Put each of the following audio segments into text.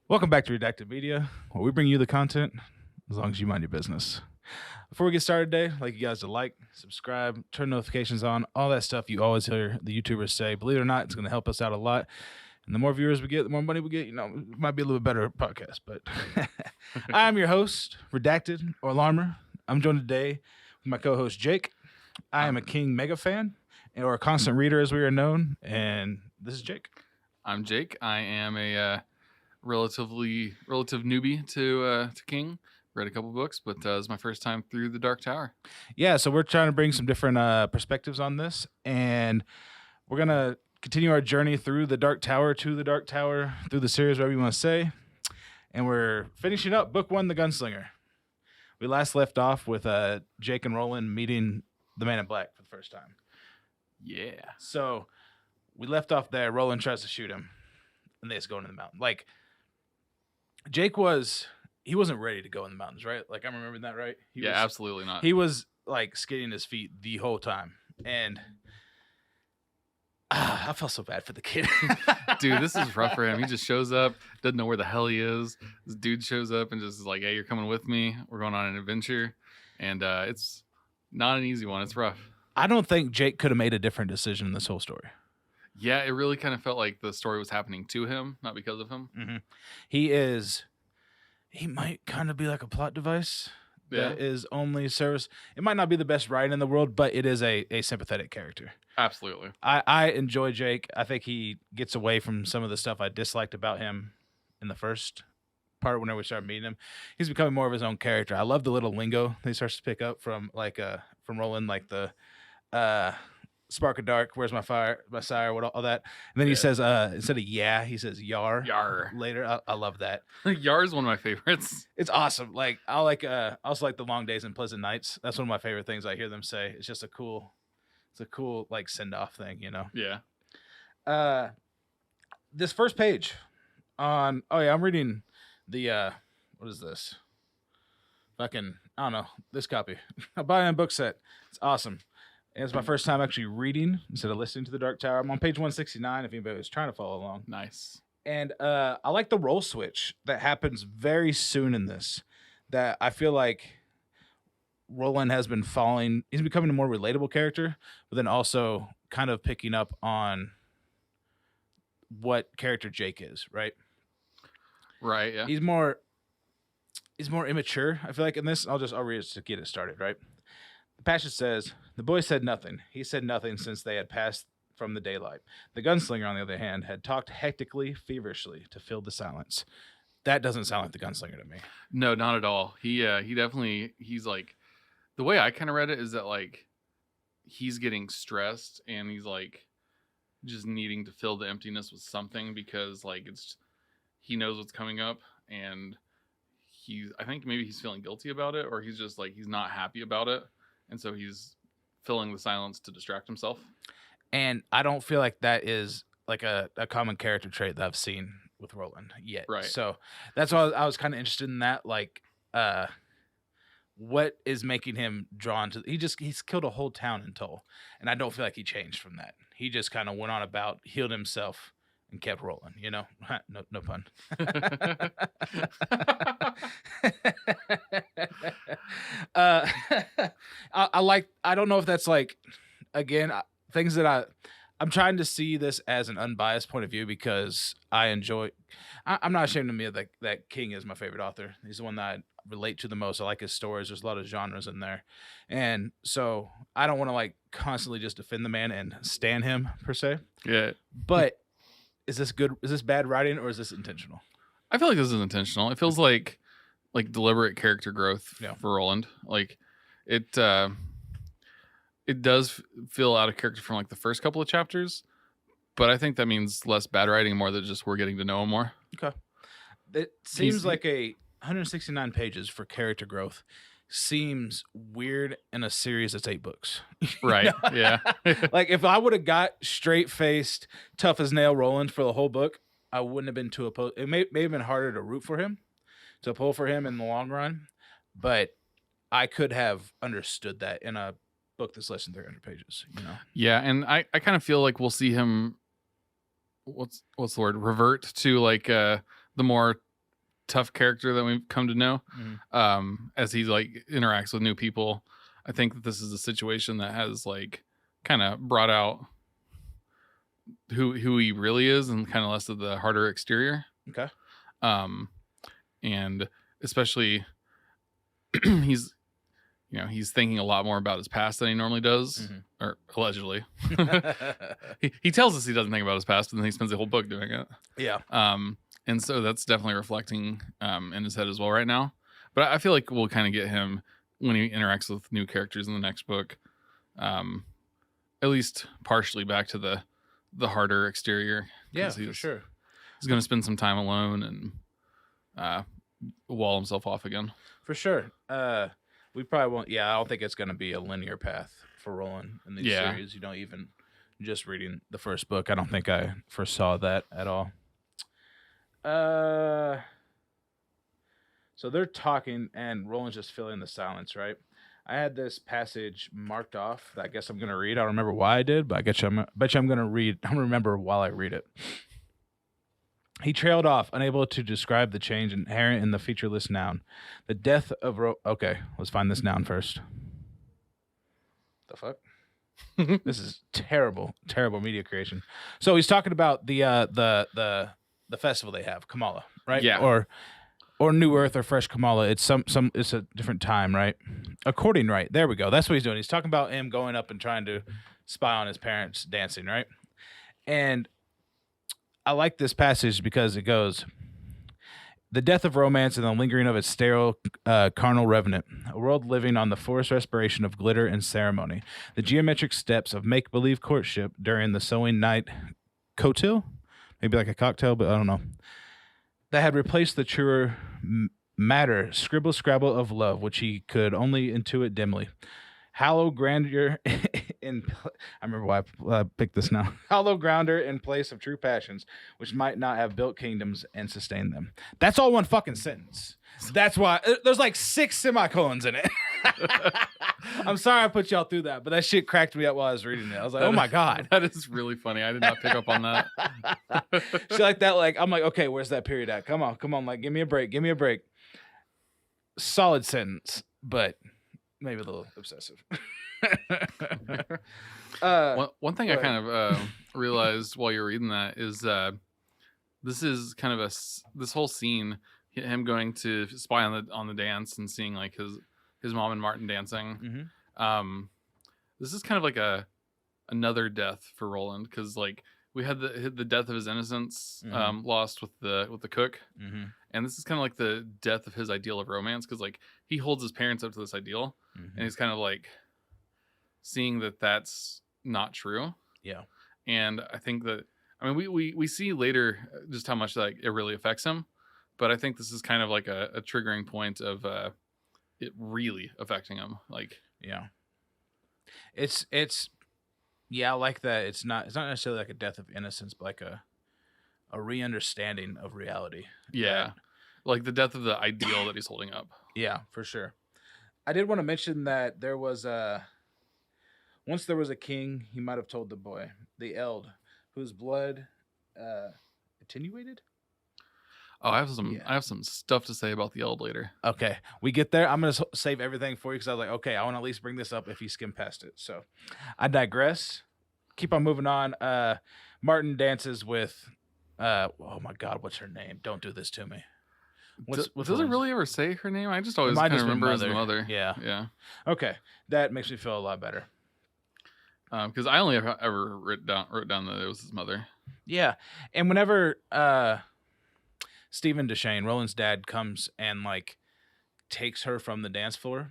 Welcome back to Redacted Media, where we bring you the content as long as you mind your business. Before we get started today, I'd like you guys to like, subscribe, turn notifications on, all that stuff you always hear the YouTubers say. Believe it or not, it's going to help us out a lot. And the more viewers we get, the more money we get. It might be a little bit better podcast. But I'm your host, Redacted or Alarmer. I'm joined today with my co-host, Jake. I am a King mega fan, or a constant reader as we are known. And this is Jake. I'm Jake. I am a relative newbie to King. Read a couple books, but it's my first time through the Dark Tower. Yeah, so we're trying to bring some different perspectives on this, and we're going to continue our journey through the Dark Tower, to the Dark Tower, through the series, whatever you want to say. And we're finishing up Book 1, The Gunslinger. We last left off with Jake and Roland meeting the Man in Black for the first time. Yeah. So we left off there. Roland tries to shoot him, and they just go into the mountain. Like, Jake he wasn't ready to go in the mountains, right? Like, I'm remembering that right? Absolutely not. He was, like, skidding his feet the whole time. And I felt so bad for the kid. Dude, this is rough for him. He just shows up, doesn't know where the hell he is. This dude shows up and just is like, hey, you're coming with me. We're going on an adventure. And it's not an easy one. It's rough. I don't think Jake could have made a different decision in this whole story. Yeah, it really kind of felt like the story was happening to him, not because of him. Mm-hmm. He might kind of be like a plot device that is only service. It might not be the best writing in the world, but it is a sympathetic character. Absolutely. I enjoy Jake. I think he gets away from some of the stuff I disliked about him in the first part whenever we started meeting him. He's becoming more of his own character. I love the little lingo that he starts to pick up from Roland, like the spark of dark, where's my fire, my sire, all that. And then he says, instead of yeah, he says yar. Yar. Later. I love that. Yar is one of my favorites. It's awesome. Like, I also like the long days and pleasant nights. That's one of my favorite things I hear them say. It's just a cool like send off thing, you know? Yeah. This first page I'm reading the what is this? Fucking, I don't know, this copy. I buy it in book set. It's awesome. And it's my first time actually reading instead of listening to the Dark Tower. I'm on page 169 if anybody was trying to follow along. Nice. And I like the role switch that happens very soon in this, that I feel like Roland has been falling. He's becoming a more relatable character, but then also kind of picking up on what character Jake is, right? Right, yeah. He's more immature, I feel like, in this. I'll read it to get it started, right? The passage says, the boy said nothing. He said nothing since they had passed from the daylight. The gunslinger, on the other hand, had talked hectically, feverishly, to fill the silence. That doesn't sound like the gunslinger to me. No, not at all. He's like, the way I kind of read it is that, like, he's getting stressed and he's like just needing to fill the emptiness with something because, like, he knows what's coming up, and I think maybe he's feeling guilty about it, or he's just like, he's not happy about it. And so he's filling the silence to distract himself. And I don't feel like that is like a common character trait that I've seen with Roland yet. Right. So that's why I was kind of interested in that. Like, what is making him drawn to? He's killed a whole town in tow, and I don't feel like he changed from that. He just kind of went on about, healed himself, and kept rolling. You know, no pun. I don't know if that's like, again, things that I'm trying to see this as an unbiased point of view because I enjoy. I'm not ashamed of me that King is my favorite author. He's the one that I relate to the most. I like his stories. There's a lot of genres in there, and so I don't want to like constantly just defend the man and stan him per se. Yeah, but is this good? Is this bad writing, or is this intentional? I feel like this is intentional. It feels like deliberate character growth for Roland. Like it does feel out of character from like the first couple of chapters, but I think that means less bad writing, more than just we're getting to know him more. Okay, it seems like 169 pages for character growth seems weird in a series that's 8 books. Right. Yeah. Like, if I would have got straight-faced, tough as nail Roland for the whole book, I wouldn't have been too opposed. It may have been harder to root for him, to pull for him in the long run, but I could have understood that in a book that's less than 300 pages, you know? Yeah, and I kind of feel like we'll see him, what's the word, revert to like the more tough character that we've come to know. As he like interacts with new people, I think that this is a situation that has like kind of brought out who he really is and kind of less of the harder exterior. Okay. And especially he's thinking a lot more about his past than he normally does, or allegedly. he tells us he doesn't think about his past, but then he spends the whole book doing it. Yeah. And so that's definitely reflecting in his head as well right now. But I feel like we'll kind of get him when he interacts with new characters in the next book, at least partially back to the harder exterior. Yeah, for sure. He's going to spend some time alone and wall himself off again. For sure. We probably won't. Yeah, I don't think it's going to be a linear path for Roland in these series. You know, even just reading the first book, I don't think I foresaw that at all. So they're talking, and Roland's just filling the silence, right? I had this passage marked off that I guess I'm going to read. I don't remember why I did, but I bet you I'm going to read. I'm going to remember while I read it. He trailed off, unable to describe the change inherent in the featureless noun. The death of Okay, let's find this noun first. The fuck? This is terrible media creation. So he's talking about the festival they have, Kamala, right? Yeah. Or New Earth or Fresh Kamala. It's it's a different time, right? According, right? There we go. That's what he's doing. He's talking about him going up and trying to spy on his parents dancing, right? And I like this passage because it goes, the death of romance and the lingering of its sterile, carnal revenant, a world living on the forced respiration of glitter and ceremony, the geometric steps of make-believe courtship during the sewing night cocktail, maybe like a cocktail, but I don't know, that had replaced the truer matter, scribble-scrabble of love, which he could only intuit dimly. Hollow grandeur in I remember why I picked this now. Hollow grounder in place of true passions, which might not have built kingdoms and sustained them. That's all one fucking sentence. That's why there's like 6 semicolons in it. I'm sorry I put y'all through that, but that shit cracked me up while I was reading it. I was like, oh my God. That is really funny. I did not pick up on that. Shit like that, like I'm like, okay, where's that period at? Come on, like give me a break. Solid sentence, but maybe a little obsessive. One thing I kind of realized while you're reading that is this is kind of this whole scene, him going to spy on the dance and seeing like his mom and Martin dancing. This is kind of like another death for Roland, because like we had the death of his innocence lost with the cook, and this is kind of like the death of his ideal of romance, because like he holds his parents up to this ideal, and he's kind of like seeing that that's not true. Yeah. And I think that, I mean, we see later just how much like it really affects him, but I think this is kind of like a triggering point of it really affecting him. Like, yeah, it's yeah, I like that. It's not necessarily like a death of innocence, but like a re-understanding of reality. Yeah. Like the death of the ideal that he's holding up. Yeah, for sure. I did want to mention that there was once there was a king, he might have told the boy, the Eld, whose blood attenuated. Oh, I have some stuff to say about the Eld later. Okay, we get there. I'm gonna save everything for you because I was like, okay, I want to at least bring this up if he skimmed past it. So, I digress. Keep on moving on. Martin dances with, oh my God, what's her name? Don't do this to me. Does it really ever say her name? I just always kind of remember as the mother. Yeah. Okay, that makes me feel a lot better. Because I only ever wrote down that it was his mother. Yeah, and whenever Stephen Deshane, Roland's dad, comes and like takes her from the dance floor,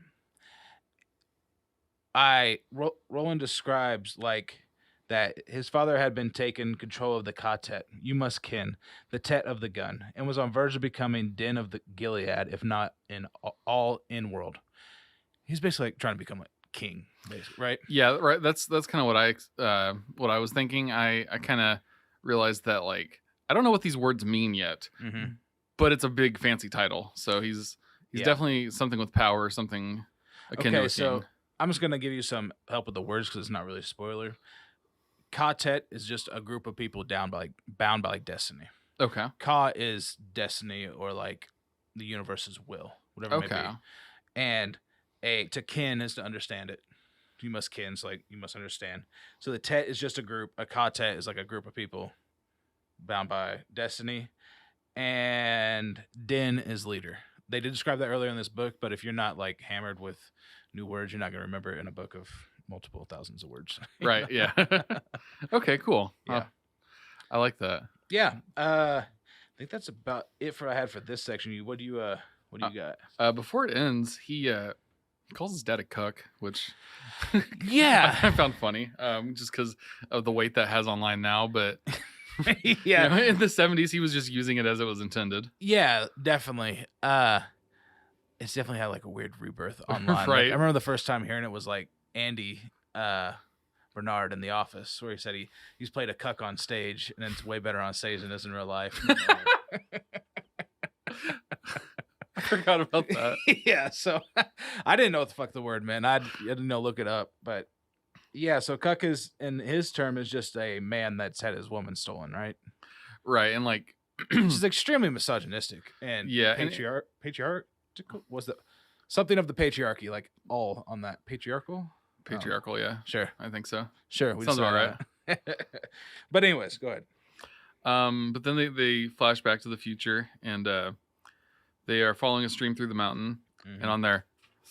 Roland describes like that his father had been taken control of the Katet, you must kin, the Tet of the gun, and was on verge of becoming Den of the Gilead, if not in all in-world. He's basically like trying to become a king, basically, right? Yeah, right. That's kind of what I was thinking. I kind of realized that like I don't know what these words mean yet, but it's a big fancy title, so he's definitely something with power, something akin to a king. So I'm just gonna give you some help with the words because it's not really a spoiler. Katet is just a group of people bound by destiny. Okay. Ka is destiny or like the universe's will, whatever it may Okay. be. And to kin is to understand it. You must kin, so like you must understand. So the Tet is just a group. A Ka-Tet is like a group of people bound by destiny, and Din is leader. They did describe that earlier in this book, but if you're not like hammered with new words, you're not gonna remember it in a book of multiple thousands of words. Right. Yeah. Okay. Cool. Yeah. I like that. Yeah. I think that's about it for I had for this section. What do you got? Before it ends, he calls his dad a cuck, which Yeah. I found funny, just because of the weight that has online now. But Yeah. in the 70s, he was just using it as it was intended. Yeah, definitely. It's definitely had like a weird rebirth online. Right. Like, I remember the first time hearing it was like Andy Bernard in The Office, where he said he's played a cuck on stage, and it's way better on stage than it is in real life. I forgot about that. Yeah, so I didn't know what the fuck the word meant. I didn't know, look it up, but yeah. So cuck is, in his term, is just a man that's had his woman stolen, right? Right, and like, Which is extremely misogynistic and Yeah, and patriarchal was the something of the patriarchy, like all on that patriarchal. patriarchal. Yeah, Sure, I think so. sure. Sounds about right. But anyways, go ahead. But then they flash back to the future, and they are following a stream through the mountain, and on their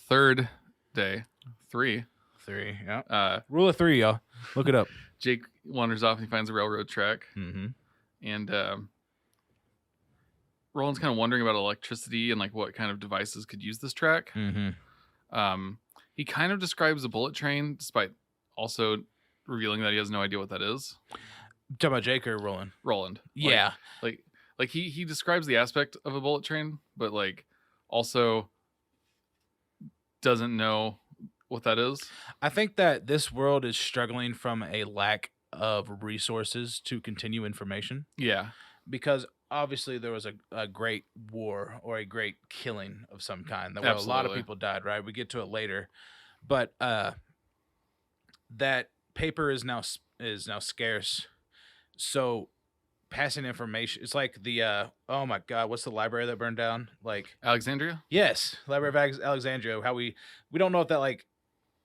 third day, three, yeah. Rule of 3, y'all. Look it up. Jake wanders off and he finds a railroad track, Mm-hmm. and Roland's kind of wondering about electricity and like what kind of devices could use this track. Mm-hmm. He kind of describes a bullet train, despite also revealing that he has no idea what that is. Talking about Jake or Roland? Roland. Yeah. Like he describes the aspect of a bullet train, but like also doesn't know what that is. I think that this world is struggling from a lack of resources to continue information. Yeah. Because obviously there was a great war or a great killing of some kind where a lot of people died, right? We get to it later. But that paper is now scarce. So passing information, it's like the oh my god, what's the library that burned down? Like Alexandria? Yes, Library of Alexandria. How we don't know if that like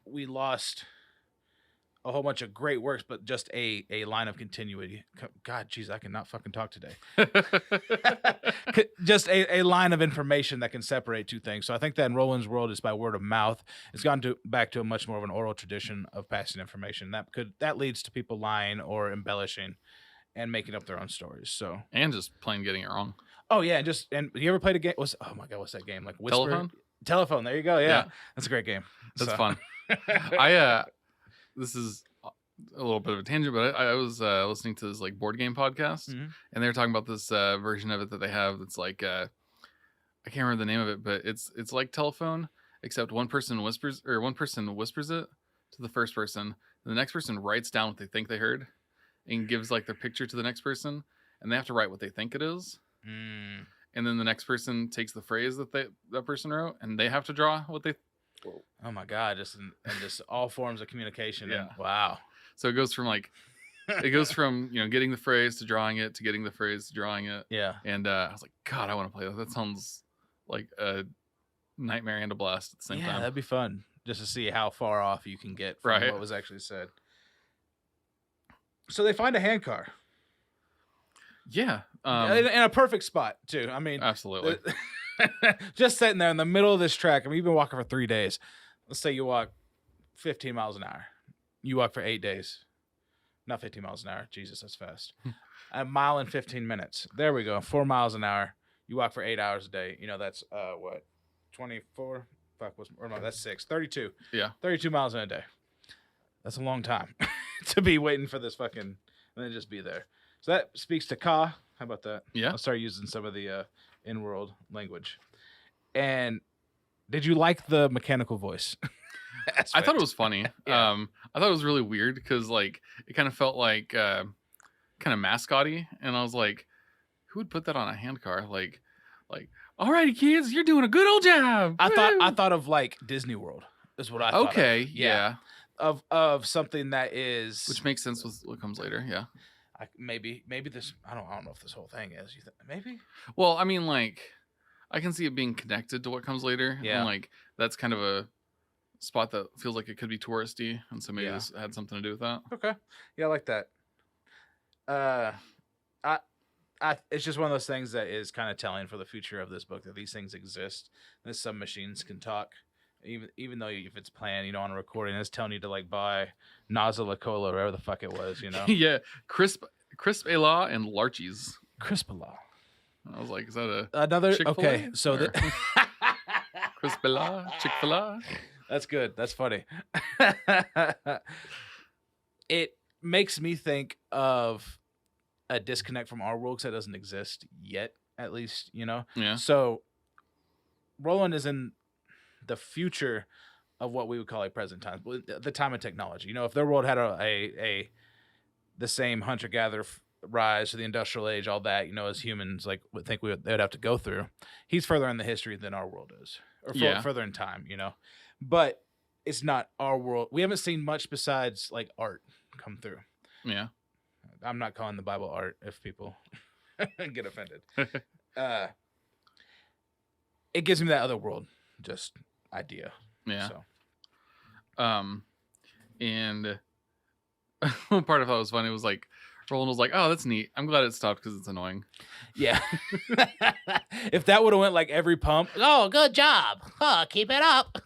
we lost a whole bunch of great works, but just a line of continuity. God, jeez, I cannot fucking talk today. Just a line of information that can separate two things. So I think that in Roland's world is by word of mouth. It's gone back to a much more of an oral tradition of passing information. That leads to people lying or embellishing and making up their own stories. So and just plain getting it wrong. Oh yeah, and you ever played a game? Oh my god, what's that game? Like Whisper? Telephone. There you go. Yeah. That's a great game. That's fun. This is a little bit of a tangent, but I was listening to this like board game podcast, and they were talking about this version of it that they have. That's like I can't remember the name of it, but it's like telephone, except one person whispers it to the first person, and the next person writes down what they think they heard, and gives like their picture to the next person, and they have to write what they think it is. And then the next person takes the phrase that person wrote, and they have to draw what they. Oh my god! Just all forms of communication. Yeah. Wow. So it goes from getting the phrase to drawing it to getting the phrase to drawing it. Yeah. And I was like, God, I want to play that. That sounds like a nightmare and a blast at the same time. Yeah, that'd be fun just to see how far off you can get from what was actually said. So they find a handcar. Yeah. In a perfect spot too. I mean, absolutely. Just sitting there in the middle of this track. I mean, you've been walking for 3 days. Let's say you walk 15 miles an hour. You walk for 8 days. Not 15 miles an hour. Jesus, that's fast. A mile and 15 minutes. There we go. 4 miles an hour. You walk for 8 hours a day. You know, that's what? 24? Fuck, that's 6. 32. Yeah. 32 miles in a day. That's a long time to be waiting for this fucking, and then just be there. So that speaks to Ka. How about that? Yeah. I'll start using some of the in-world language. And did you like the mechanical voice? I thought it was funny. Yeah. I thought it was really weird because like it kind of felt like kind of mascotty, and I was like, who would put that on a handcar? Like, alrighty kids, you're doing a good old job. I thought of like Disney World is what I thought. Okay, of. yeah. Of something that is, which makes sense with what comes later. Yeah. Maybe this. I don't know if this whole thing is. You think maybe? Well, I mean, like, I can see it being connected to what comes later. Yeah. And like that's kind of a spot that feels like it could be touristy, and so maybe this had something to do with that. Okay. Yeah, I like that. It's just one of those things that is kind of telling for the future of this book that these things exist. That some machines can talk, even though if it's playing, on a recording, it's telling you to like buy Naza Cola, or whatever the fuck it was, Yeah, crisp Ela and Larchies. Crispala. I was like, is that another? Chick-fil-A? Okay, so Crispela, Chick-fil-A. That's good. That's funny. It makes me think of a disconnect from our world because that doesn't exist yet, at least, Yeah. So Roland is in the future of what we would call like present time, the time of technology. If their world had the same hunter-gatherer rise to the industrial age, all that, as humans like would think they'd have to go through. He's further in the history than our world is, or further in time, But it's not our world. We haven't seen much besides like art come through. Yeah. I'm not calling the Bible art if people get offended. It gives me that other world just idea. Yeah. So. And one part of that was funny. It was like Roland was like, "Oh, that's neat. I'm glad it stopped because it's annoying." Yeah. If that would have went like every pump, oh, good job. Oh, keep it up.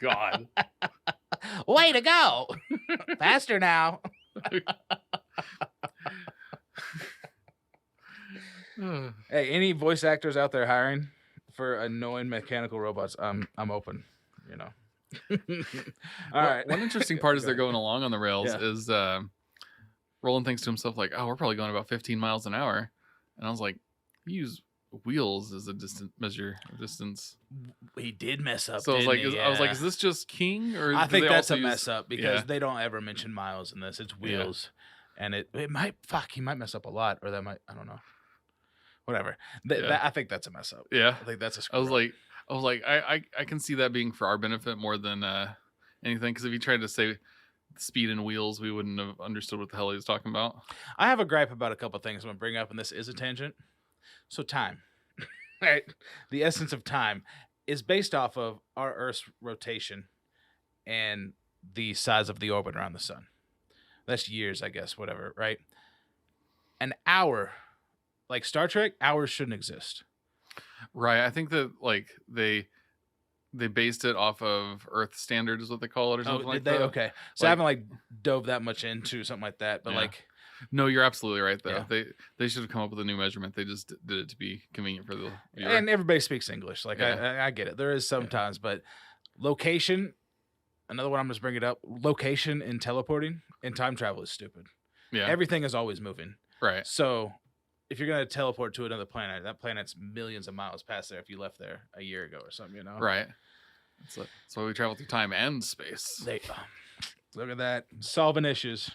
God. Way to go. Faster now. Hey, any voice actors out there hiring for annoying mechanical robots? I'm open, All right. One interesting part as they're going along on the rails is Roland thinks to himself like, "Oh, we're probably going about 15 miles an hour," and I was like, "You use wheels as a measure of distance." He did mess up. So I was like, he? I was like, "Is this just King?" Or I think that's a use... mess up because they don't ever mention miles in this. It's wheels, and it might he might mess up a lot, or that might, I don't know. Whatever. I think that's a mess up. Yeah, I think that's a. I was like, I can see that being for our benefit more than anything, because if he tried to say speed and wheels, we wouldn't have understood what the hell he was talking about. I have a gripe about a couple of things I'm gonna bring up, and this is a tangent. So time, right? The essence of time is based off of our Earth's rotation and the size of the orbit around the sun. That's years, I guess, whatever, right? An hour, like Star Trek, hours shouldn't exist. Right. I think that like they based it off of Earth standard is what they call it, or something like that. Okay. So I haven't like dove that much into something like that, but like. No, you're absolutely right though. Yeah. They should have come up with a new measurement. They just did it to be convenient for the viewer. And everybody speaks English. Like I get it. There is sometimes, but location. Another one I'm just bringing it up. Location in teleporting and time travel is stupid. Yeah. Everything is always moving. Right. So if you're gonna teleport to another planet, that planet's millions of miles past there. If you left there a year ago or something, Right. That's why we travel through time and space. Look at that, solving issues.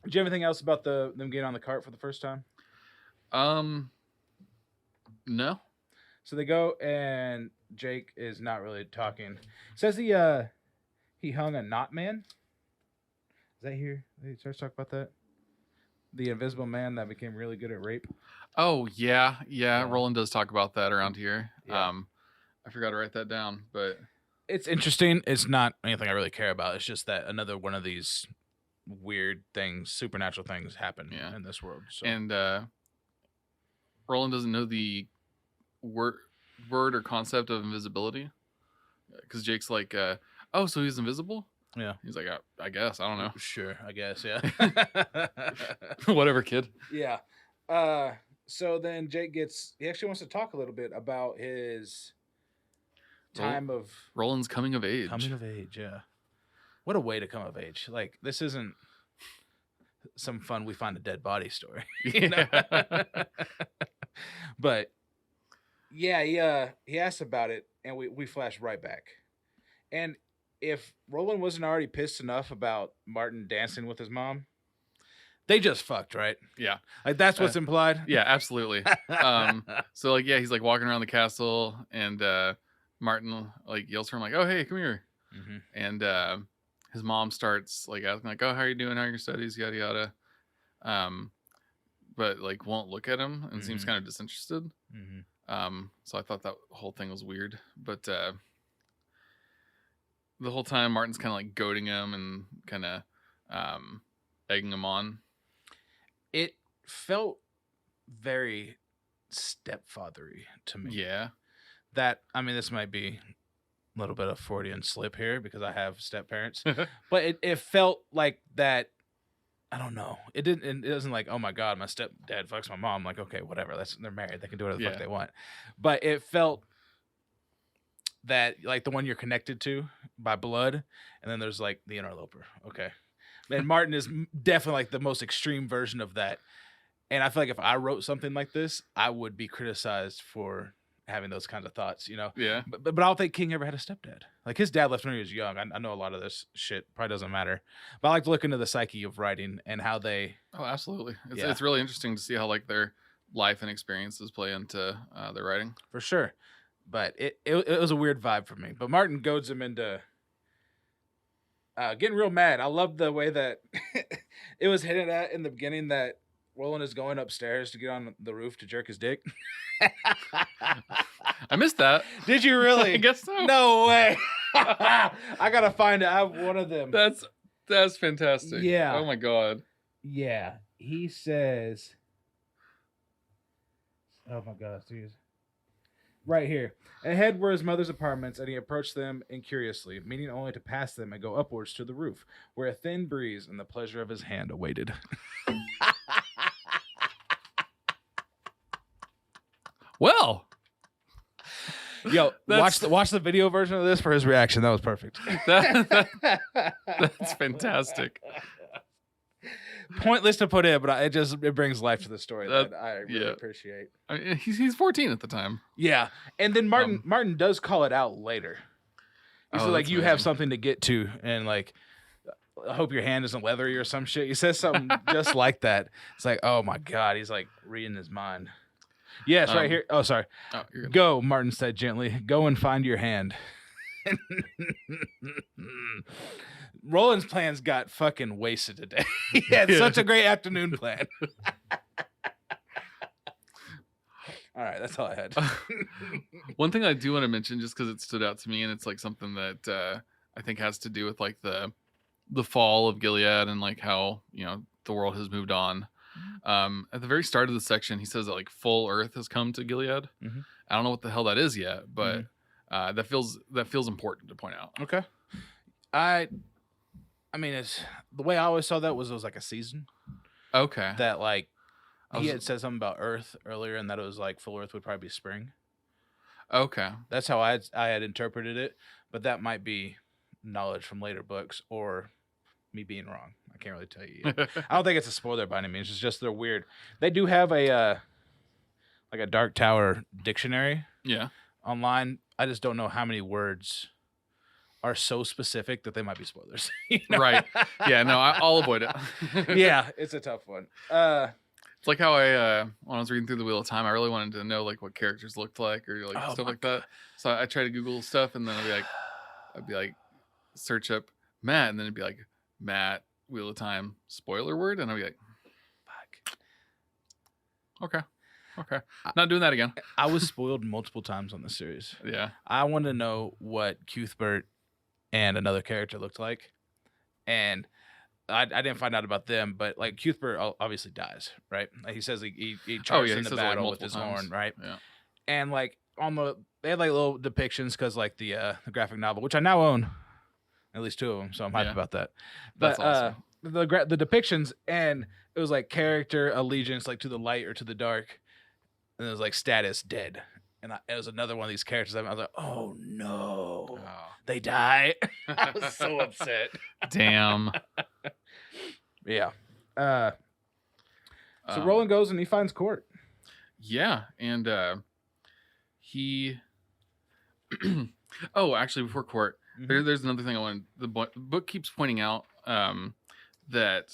Did you have anything else about them getting on the cart for the first time? No. So they go, and Jake is not really talking. Says he hung a knot man. Is that here? He starts talking about that. The invisible man that became really good at rape. Oh yeah. Roland does talk about that around here. Yeah. I forgot to write that down, but it's interesting. It's not anything I really care about. It's just that another one of these weird things, supernatural things happen in this world. So. And Roland doesn't know the word or concept of invisibility, because Jake's like, "Oh, so he's invisible?" Yeah. He's like, I guess. I don't know. Sure, I guess. Yeah. Whatever, kid. Yeah. So then Jake he actually wants to talk a little bit about his time of Roland's coming of age. Coming of age, yeah. What a way to come of age. Like, this isn't some fun we find a dead body story. But yeah, he asked about it, and we flash right back. And if Roland wasn't already pissed enough about Martin dancing with his mom, they just fucked, right? Yeah. Like, that's what's implied? Yeah, absolutely. So, like, yeah, he's, like, walking around the castle, and Martin, like, yells for him, like, "Oh, hey, come here." Mm-hmm. And his mom starts, like, asking, like, "Oh, how are you doing? How are your studies? Yada, yada." but like won't look at him and seems kind of disinterested. Mm-hmm. So I thought that whole thing was weird, but the whole time Martin's kind of like goading him and kind of egging him on. It felt very stepfathery to me. Yeah. That, I mean, this might be a little bit of Freudian slip here because I have step parents, but it felt like that. I don't know. It didn't. It wasn't like, oh my god, my stepdad fucks my mom. Like, okay, whatever. They're married. They can do whatever the fuck they want. But it felt that like the one you're connected to by blood, and then there's like the interloper. Okay, and Martin is definitely like the most extreme version of that. And I feel like if I wrote something like this, I would be criticized for having those kinds of thoughts, you know? Yeah. But I don't think King ever had a stepdad. Like, his dad left when he was young. I know a lot of this shit probably doesn't matter. But I like to look into the psyche of writing and how they... Oh, absolutely. It's really interesting to see how, like, their life and experiences play into their writing. For sure. But it was a weird vibe for me. But Martin goads him into getting real mad. I love the way that it was hinted at in the beginning that Roland is going upstairs to get on the roof to jerk his dick. I missed that. Did you really? I guess so. No way. I gotta find it. I have one of them. That's fantastic. Yeah. Oh my god. Yeah. He says, oh my god, serious. Right here. Ahead were his mother's apartments, and he approached them incuriously, meaning only to pass them and go upwards to the roof, where a thin breeze and the pleasure of his hand awaited. Well, yo, watch the video version of this for his reaction. That was perfect. That's fantastic. Pointless to put in, but it brings life to the story that I really appreciate. I mean, he's 14 at the time. Yeah, and then Martin does call it out later. He's like, "You have something to get to," and like, I hope your hand isn't leathery or some shit. He says something just like that. It's like, oh my god, he's like reading his mind. Yes, right here. Oh, sorry. Oh, you're good. Go, Martin said gently. Go and find your hand. Roland's plans got fucking wasted today. He had such a great afternoon plan. All right, that's all I had. One thing I do want to mention, just because it stood out to me, and it's like something that I think has to do with like the fall of Gilead and like how, you know, the world has moved on. At the very start of the section, he says that like full Earth has come to Gilead. Mm-hmm. I don't know what the hell that is yet, but that feels important to point out. Okay. I mean, it's the way I always saw that was it was like a season. Okay. That like he had said something about Earth earlier, and that it was like full Earth would probably be spring. Okay. That's how I had interpreted it, but that might be knowledge from later books or me being wrong. I can't really tell you yet. I don't think it's a spoiler by any means. It's just they're weird. They do have a like a Dark Tower dictionary. Yeah. Online. I just don't know how many words are so specific that they might be spoilers. You know? Right. Yeah, no, I'll avoid it. Yeah, it's a tough one. It's like how I when I was reading through the Wheel of Time, I really wanted to know like what characters looked like or like stuff like that. So I tried to Google stuff, and then I'd be like search up Matt, and then it'd be like Matt Wheel of Time spoiler word, and I'd be like, fuck. Okay. Not doing that again. I was spoiled multiple times on this series. Yeah. I wanted to know what Cuthbert and another character looked like, and I didn't find out about them, but like Cuthbert obviously dies, right? Like he says he charged in the battle with his horn, right? Yeah. And like they had like little depictions because like the graphic novel, which I now own, at least 2 of them, so I'm hyped about that. But that's awesome. The depictions, and it was like character allegiance, like to the light or to the dark, and it was like status dead. And it was another one of these characters. I was like, oh no, they die. I was so upset. Damn. Yeah. So Roland goes and he finds Court. Yeah, and he. Oh, actually, before Court, there's another thing I wanted. The book keeps pointing out that,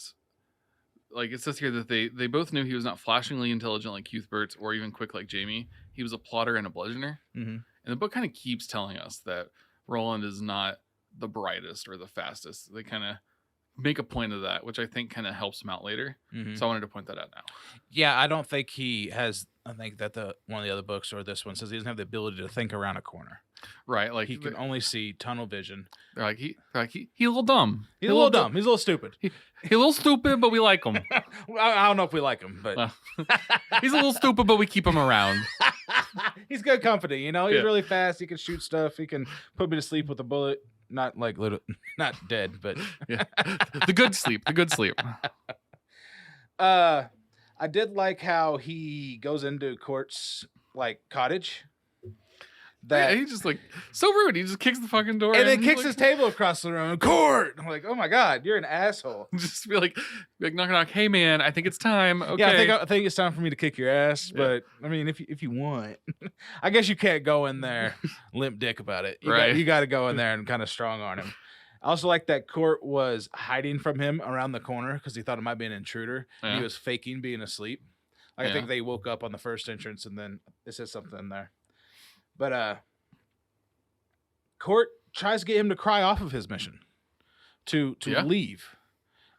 like it says here, that they both knew he was not flashingly intelligent like Cuthbert or even quick like Jamie. He was a plotter and a bludgeoner. Mm-hmm. And the book kind of keeps telling us that Roland is not the brightest or the fastest. They kind of make a point of that, which I think kind of helps him out later. Mhm. So I wanted to point that out now. Yeah, I don't think he has. I think that one of the other books or this one says he doesn't have the ability to think around a corner. Right, like He can only see tunnel vision. they're like he's a little dumb. He's a little dumb. He's a little stupid. He's a little stupid, but we like him. I don't know if we like him, but he's a little stupid, but we keep him around. He's good company. You know, he's Yeah. really fast. He can shoot stuff. He can put me to sleep with a bullet. Not like not dead, but Yeah. The good sleep. I did like how he goes into Court's like cottage. That he's just like so rude. He just kicks the fucking door and then kicks like, his table across the room. Court. I'm like, oh my god, you're an asshole. Just be like knock knock. Hey man, I think it's time. Okay. Yeah, I think it's time for me to kick your ass. Yeah. But I mean, if you want, I guess you can't go in there limp dick about it. Right. You got to go in there and kind of strong on him. I also like that Court was hiding from him around the corner because he thought it might be an intruder. Yeah. He was faking being asleep. Like, Yeah. I think they woke up on the first entrance and then it says something in there. But Court tries to get him to cry off of his mission to Yeah. leave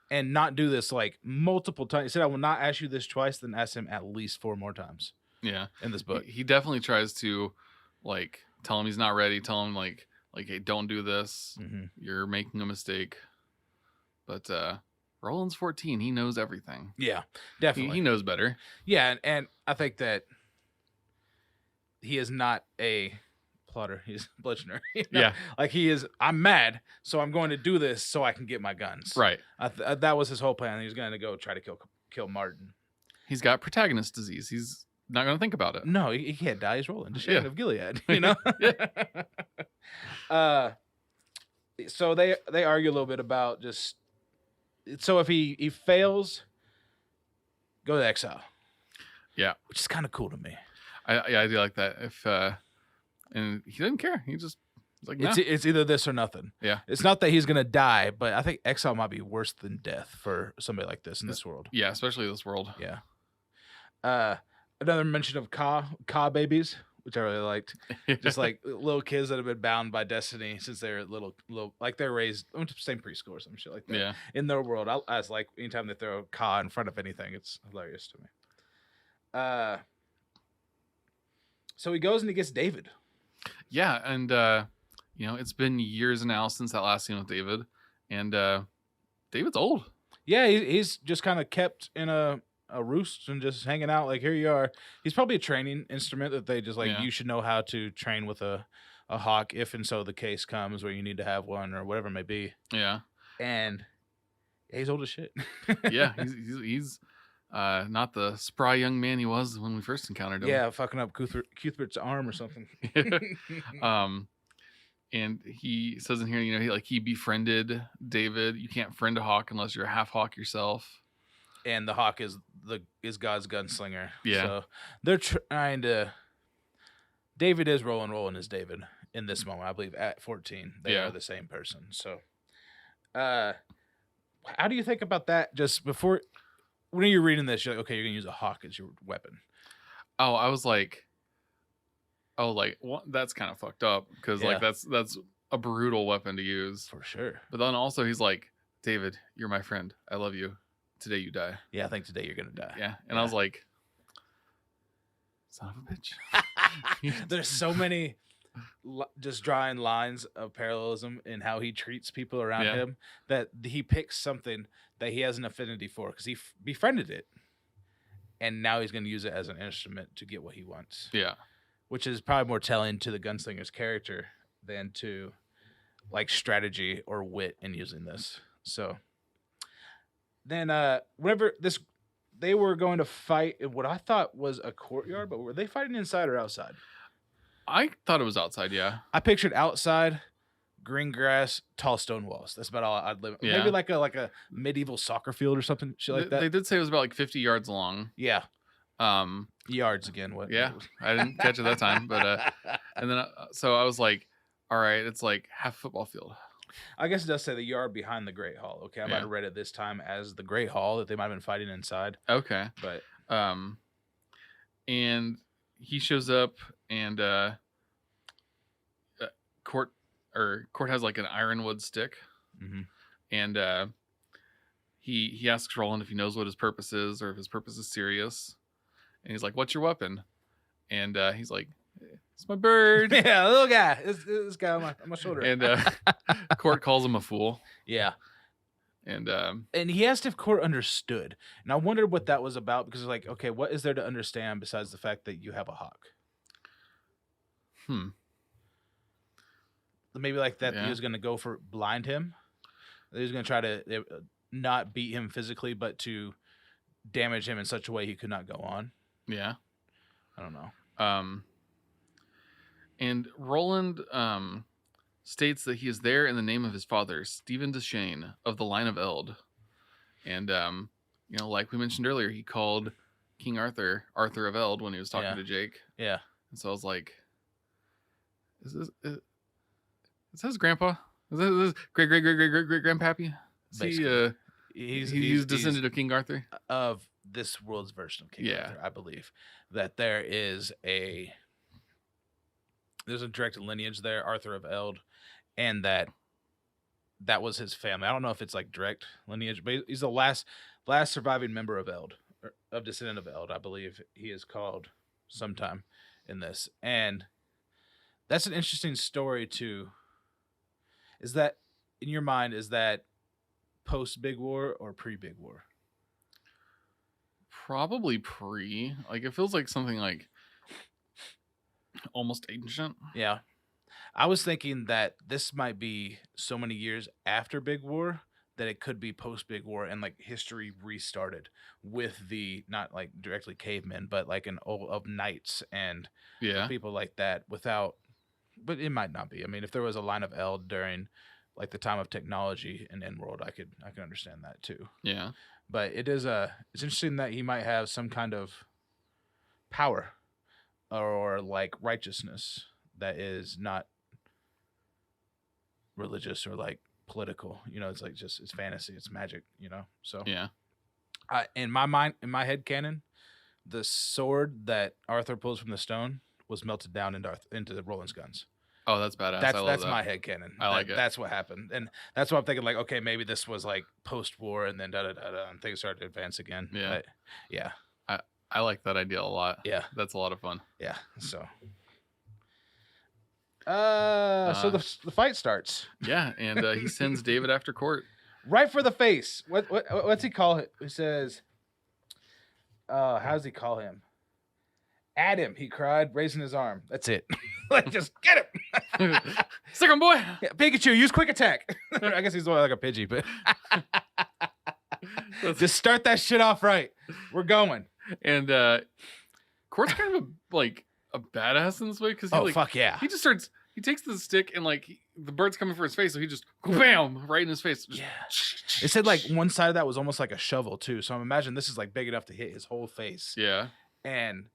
and not do this like multiple times. He said, I will not ask you this twice, then ask him at least 4 more times. Yeah. In this book. He definitely tries to like tell him he's not ready, tell him like hey, don't do this. Mm-hmm. You're making a mistake. But Roland's 14. He knows everything. Yeah, definitely. He knows better. Yeah, and I think that he is not a plotter. He's a bludgeoner. You know? Yeah. Like he is, I'm mad, so I'm going to do this so I can get my guns. Right. That was his whole plan. He was going to go try to kill Martin. He's got protagonist disease. He's not going to think about it. No, he can't die. He's Roland. The Shaman Yeah. of Gilead. You know? Yeah. So they argue a little bit about just, so if he fails, go to exile. Yeah. Which is kind of cool to me. I do like that. If and he didn't care. He's like, nah. It's either this or nothing. Yeah. It's not that he's gonna die, but I think exile might be worse than death for somebody like this in this world. Yeah, especially this world. Yeah. Another mention of Ka babies, which I really liked. Just like little kids that have been bound by destiny since they're little, like they're raised, went to the same preschool or some shit like that. Yeah. In their world, I was like, anytime they throw Ka in front of anything, it's hilarious to me. So he goes and he gets David. Yeah, and it's been years now since that last scene with David, and David's old. Yeah, he's just kind of kept in a roost and just hanging out. Like, here you are. He's probably a training instrument that they just like, Yeah. you should know how to train with a hawk if and so the case comes where you need to have one or whatever it may be. Yeah. And he's old as shit. Yeah, he's not the spry young man he was when we first encountered him. Yeah, fucking up Cuthbert's arm or something. And he says in here, he befriended David. You can't friend a hawk unless you're a half hawk yourself. And the hawk is God's gunslinger. Yeah. So they're trying to. David is Roland. Roland is David in this moment. I believe at 14, they are the same person. So, how do you think about that? Just before, when you're reading this, you're like, okay, you're gonna use a hawk as your weapon. Oh, I was like, that's kind of fucked up because Yeah. like that's a brutal weapon to use For sure. But then also he's like, David, you're my friend. I love you. Today you die. Yeah, I think today you're gonna die. Yeah, and I was like, son of a bitch. There's so many just drawing lines of parallelism in how he treats people around him that he picks something that he has an affinity for because he befriended it, and now he's going to use it as an instrument to get what he wants. Yeah, which is probably more telling to the gunslinger's character than to like strategy or wit in using this. So then whenever they were going to fight in what I thought was a courtyard, but were they fighting inside or outside? I thought it was outside. Yeah, I pictured outside, green grass, tall stone walls. That's about all I'd live. Yeah. Maybe like a medieval soccer field or something shit like that. They did say it was about like 50 yards long. Yeah. Yards again. What? Yeah, I didn't catch it that time, but and then so I was like, all right, it's like half a football field. I guess it does say the yard behind the Great Hall. Okay, I might have read it this time as the Great Hall that they might have been fighting inside. Okay, but and he shows up and Court has like an ironwood stick, mm-hmm. and he asks Roland if he knows what his purpose is or if his purpose is serious. And he's like, "What's your weapon?" And he's like, "It's my bird." Yeah, little guy. This guy on my shoulder. And Court calls him a fool. Yeah. And he asked if Court understood. And I wondered what that was about because like, okay, what is there to understand besides the fact that you have a hawk? Maybe like that he was going to go for blind him. He was going to try to not beat him physically, but to damage him in such a way he could not go on. Yeah. I don't know. And Roland states that he is there in the name of his father, Stephen Deschain of the line of Eld. And, like we mentioned earlier, he called King Arthur of Eld when he was talking to Jake. Yeah. And so I was like, is this grandpa? Is this great grandpappy? He's descended of King Arthur? Of this world's version of King Arthur, I believe. That there's a direct lineage there, Arthur of Eld, and that was his family. I don't know if it's like direct lineage, but he's the last surviving member of Eld, or of descendant of Eld, I believe he is called sometime in this. And that's an interesting story too. Is that, in your mind, is that post Big War or pre Big War? Probably pre. Like, it feels like something like almost ancient. Yeah. I was thinking that this might be so many years after Big War that it could be post Big War and like history restarted with the, not like directly cavemen, but like of knights and people like that but it might not be. I mean, if there was a line of Eld during like the time of technology in Endworld, I can understand that too. Yeah. But it's interesting that he might have some kind of power or like righteousness that is not religious or like political. It's like it's fantasy, it's magic. So yeah. In my head canon, the sword that Arthur pulls from the stone was melted down into Roland's guns. Oh, that's badass. That's my headcanon. I like it. That's what happened. And that's what I'm thinking, like, okay, maybe this was like post-war and then and things started to advance again. Yeah. But, yeah. I like that idea a lot. Yeah. That's a lot of fun. Yeah. So so the fight starts. Yeah, and he sends David after Court. Right for the face. What's he call it? He says, how does he call him? At him, he cried, raising his arm. That's it. Like, just get him. Stick him, boy. Yeah, Pikachu, use quick attack. I guess he's more like a Pidgey, but just start that shit off right. We're going. And Court's kind of a badass in this way because fuck yeah. He just starts. He takes the stick and the bird's coming for his face, so he just bam right in his face. Just, yeah. It said like one side of that was almost like a shovel too. So I'm imagining this is like big enough to hit his whole face. Yeah. And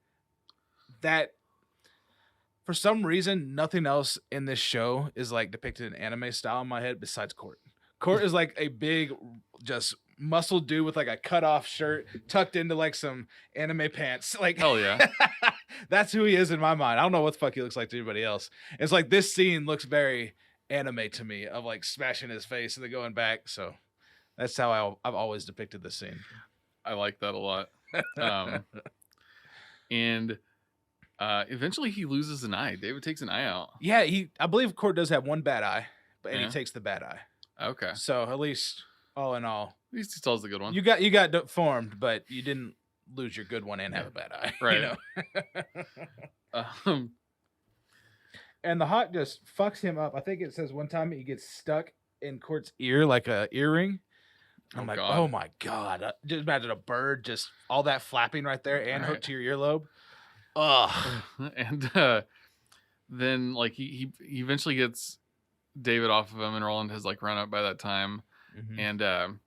that, for some reason, nothing else in this show is like depicted in anime style in my head besides Court. Court is like a big, just muscle dude with like a cut off shirt tucked into like some anime pants. Like, hell yeah. That's who he is in my mind. I don't know what the fuck he looks like to anybody else. It's like this scene looks very anime to me, of like smashing his face and then going back. So that's how I've always depicted this scene. I like that a lot. And eventually he loses an eye. David takes an eye out. Yeah, I believe Court does have one bad eye, and he takes the bad eye. Okay. So at least, all in all, at least he still has the good one. You got deformed, but you didn't lose your good one and have a bad eye. Right. And the hawk just fucks him up. I think it says one time he gets stuck in Court's ear like a earring. I'm like, God. Oh my God. Just imagine a bird, just all that flapping right there and hooked to your earlobe. Ugh. And then he eventually gets David off of him, and Roland has run up by that time. Mm-hmm. And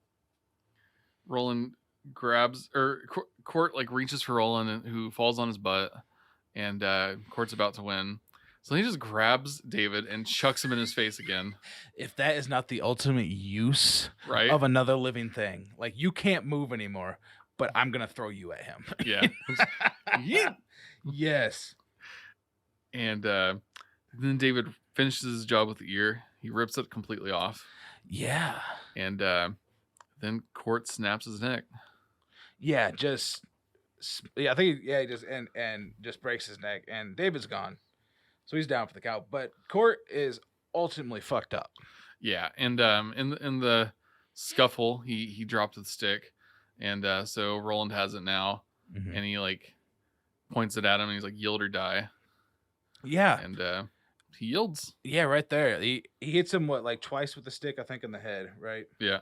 Roland grabs, or Court reaches for Roland, who falls on his butt, and Court's about to win. So he just grabs David and chucks him in his face again. If that is not the ultimate use of another living thing. Like, you can't move anymore, but I'm going to throw you at him. Yeah. Yeah. Yes. And then David finishes his job with the ear. He rips it completely off. Yeah. And Then Court snaps his neck. Yeah, I think he just and just breaks his neck, and David's gone, so he's down for the count. But Court is ultimately fucked up. Yeah, and in the scuffle, he dropped the stick, and so Roland has it now, and he like points it at him, and he's like, "Yield or die." Yeah, and he yields. Yeah, right there. He hits him like twice with the stick, I think, in the head, right? Yeah,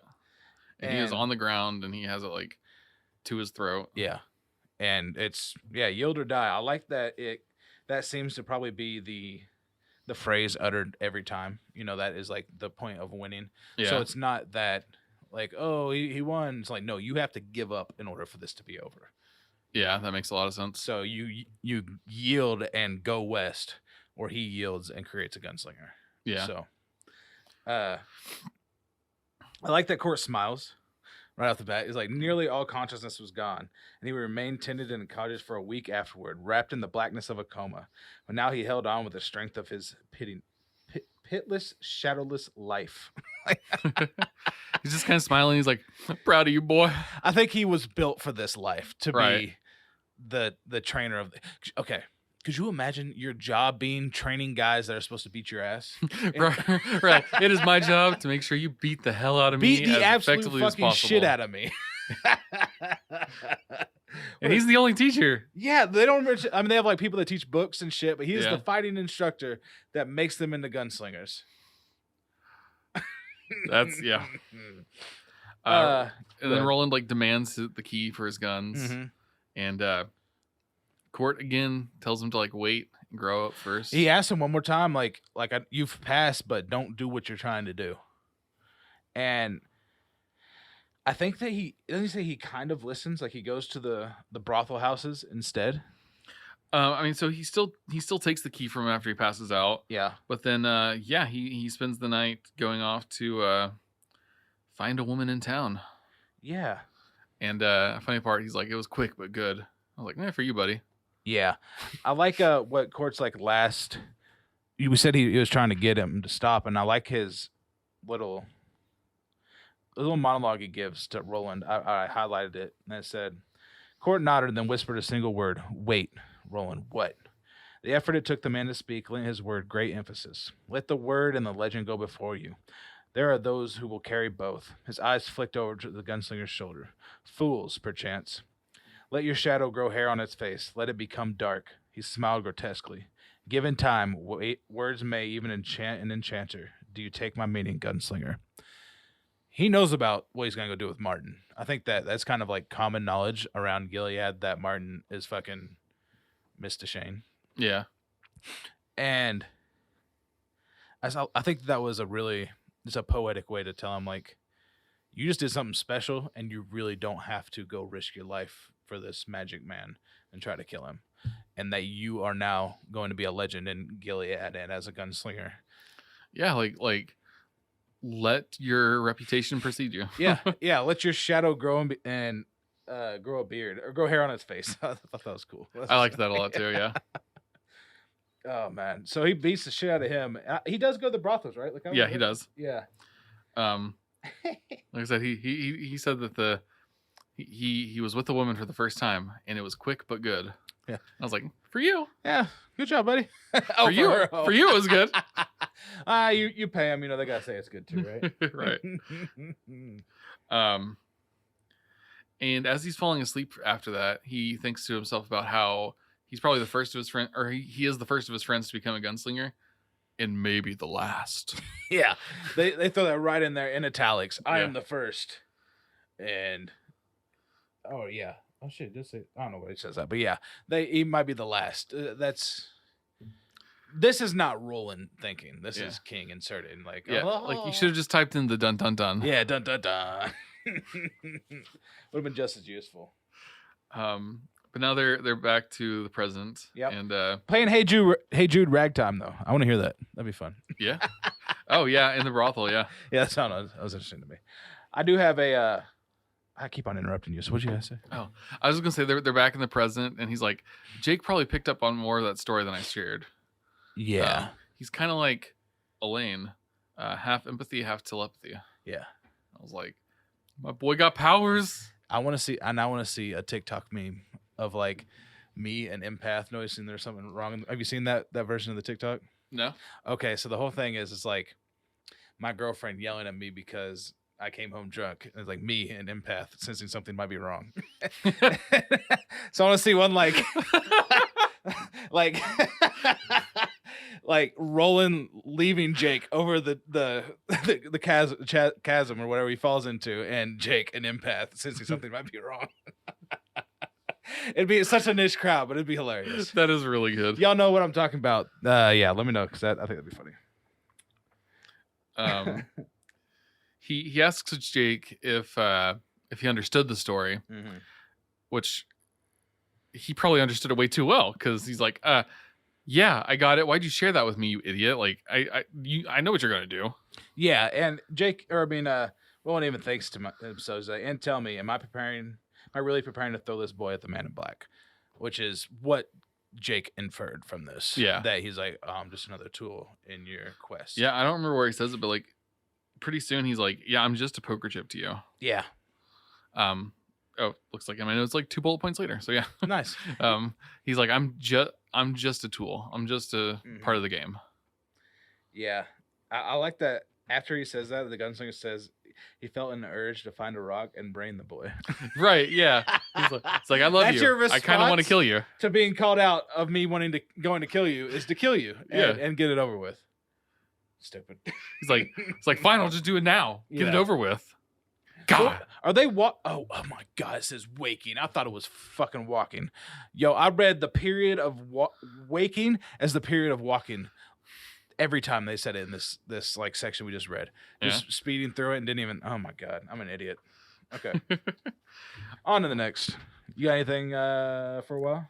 and he is on the ground, and he has it like to his throat. Yeah, and it's yield or die. I like that. That seems to probably be the phrase uttered every time. That is like the point of winning. Yeah. So it's not that like, oh, he won. It's like, no, you have to give up in order for this to be over. Yeah, that makes a lot of sense. So you yield and go west, or he yields and creates a gunslinger. Yeah. So I like that Court smiles right off the bat. He's like, nearly all consciousness was gone, and he remained tended in a cottage for a week afterward, wrapped in the blackness of a coma. But now he held on with the strength of his pitless, shadowless life. He's just kind of smiling. He's like, I'm proud of you, boy. I think he was built for this life to be the trainer of okay. Could you imagine your job being training guys that are supposed to beat your ass? Right. It is my job to make sure you beat the hell out of me. Beat the absolute fucking shit out of me. And he's the only teacher. Yeah, they don't. I mean, they have like people that teach books and shit, but he's the fighting instructor that makes them into gunslingers. That's and then Roland like demands the key for his guns, and Court again tells him to like wait and grow up first. He asks him one more time, like you've passed, but don't do what you're trying to do. And I think that he say he kind of listens, like he goes to the brothel houses instead. I mean, so he still takes the key from him after he passes out. Yeah. But then he spends the night going off to find a woman in town. Yeah. And funny part, he's like, it was quick but good. I was like, for you, buddy. Yeah. I like what Court's like last. You said he was trying to get him to stop, and I like his little monologue he gives to Roland. I highlighted it, and it said, Court nodded and then whispered a single word. Wait, Roland, what? The effort it took the man to speak lent his word great emphasis. Let the word and the legend go before you. There are those who will carry both. His eyes flicked over to the gunslinger's shoulder. Fools, perchance. Let your shadow grow hair on its face. Let it become dark. He smiled grotesquely. Given time, words may even enchant an enchanter. Do you take my meaning, gunslinger? He knows about what he's going to go do with Martin. I think that's kind of like common knowledge around Gilead that Martin is fucking Mr. Shane. Yeah. And I think that was it's a poetic way to tell him, like, you just did something special and you really don't have to go risk your life for this magic man and try to kill him. And that you are now going to be a legend in Gilead and as a gunslinger. Yeah, like let your reputation precede you. yeah. Let your shadow grow and grow a beard or grow hair on its face. I thought that was cool. I liked that a lot too. Yeah. Oh man, so he beats the shit out of him. He does go to the brothels, right? Like, he does. Yeah. Like I said, he said that he was with a woman for the first time, and it was quick but good. Yeah. I was like, for you. Yeah. Good job, buddy. For you it was good. You pay them, they gotta say it's good too, right? Right. And as he's falling asleep after that, he thinks to himself about how he's probably the first of his friends, or he is the first of his friends to become a gunslinger, and maybe the last. Yeah, they throw that right in there in italics. I am the first, and oh shit, just say I don't know what he says that, but yeah, he might be the last. This is not Roland thinking. This is King inserted. Like, like you should have just typed in the dun dun dun. Yeah, dun dun dun. Would have been just as useful. But now they're back to the present. Yeah. And playing Hey Jude ragtime though. I want to hear that. That'd be fun. Yeah. Oh yeah, in the brothel. Yeah. Yeah, that was interesting to me. I do have a. I keep on interrupting you. So what'd you guys say? Oh, I was gonna say they're back in the present, and he's like, Jake probably picked up on more of that story than I shared. Yeah. He's kind of like Elaine, half empathy, half telepathy. Yeah. I was like, My boy got powers. I want to see a TikTok meme of like me and Empath noticing there's something wrong. Have you seen that version of the TikTok? No. Okay, so the whole thing is it's like my girlfriend yelling at me because I came home drunk. It's like me and Empath sensing something might be wrong. So I want to see one like like like Roland leaving Jake over the chasm or whatever he falls into, and Jake and Empath sensing something might be wrong. It'd be such a niche crowd, but it'd be hilarious. That is really good. Y'all know what I'm talking about. Yeah, let me know because I think that'd be funny. He asks Jake if he understood the story, which he probably understood it way too well because he's like, yeah, I got it. Why'd you share that with me, you idiot? Like, I know what you're gonna do. Yeah, and Roland even thinks to himself, he's like, and tell me, am I really preparing to throw this boy at the Man in Black? Which is what Jake inferred from this. Yeah. That he's like, oh, I'm just another tool in your quest. Yeah, I don't remember where he says it, but like pretty soon he's like, yeah, I'm just a poker chip to you. Yeah. Oh, looks like him. I know it's like 2 bullet points later. So yeah. Nice. He's like, I'm just a tool. I'm just a part of the game. Yeah. I like that after he says that, the gunslinger says he felt an urge to find a rock and brain the boy. Right, yeah. It's like I love That's you. your I kind of want to kill you. To being called out of me going to kill you is to kill you and get it over with. Stupid. It's like fine, I'll just do it now. Get it over with. God. Are they oh my God, it says waking. I thought it was fucking walking. Yo, I read the period of waking as the period of walking every time they said it in this like section we just read. Just speeding through it and didn't even, oh my God, I'm an idiot. Okay. On to the next. You got anything for a while?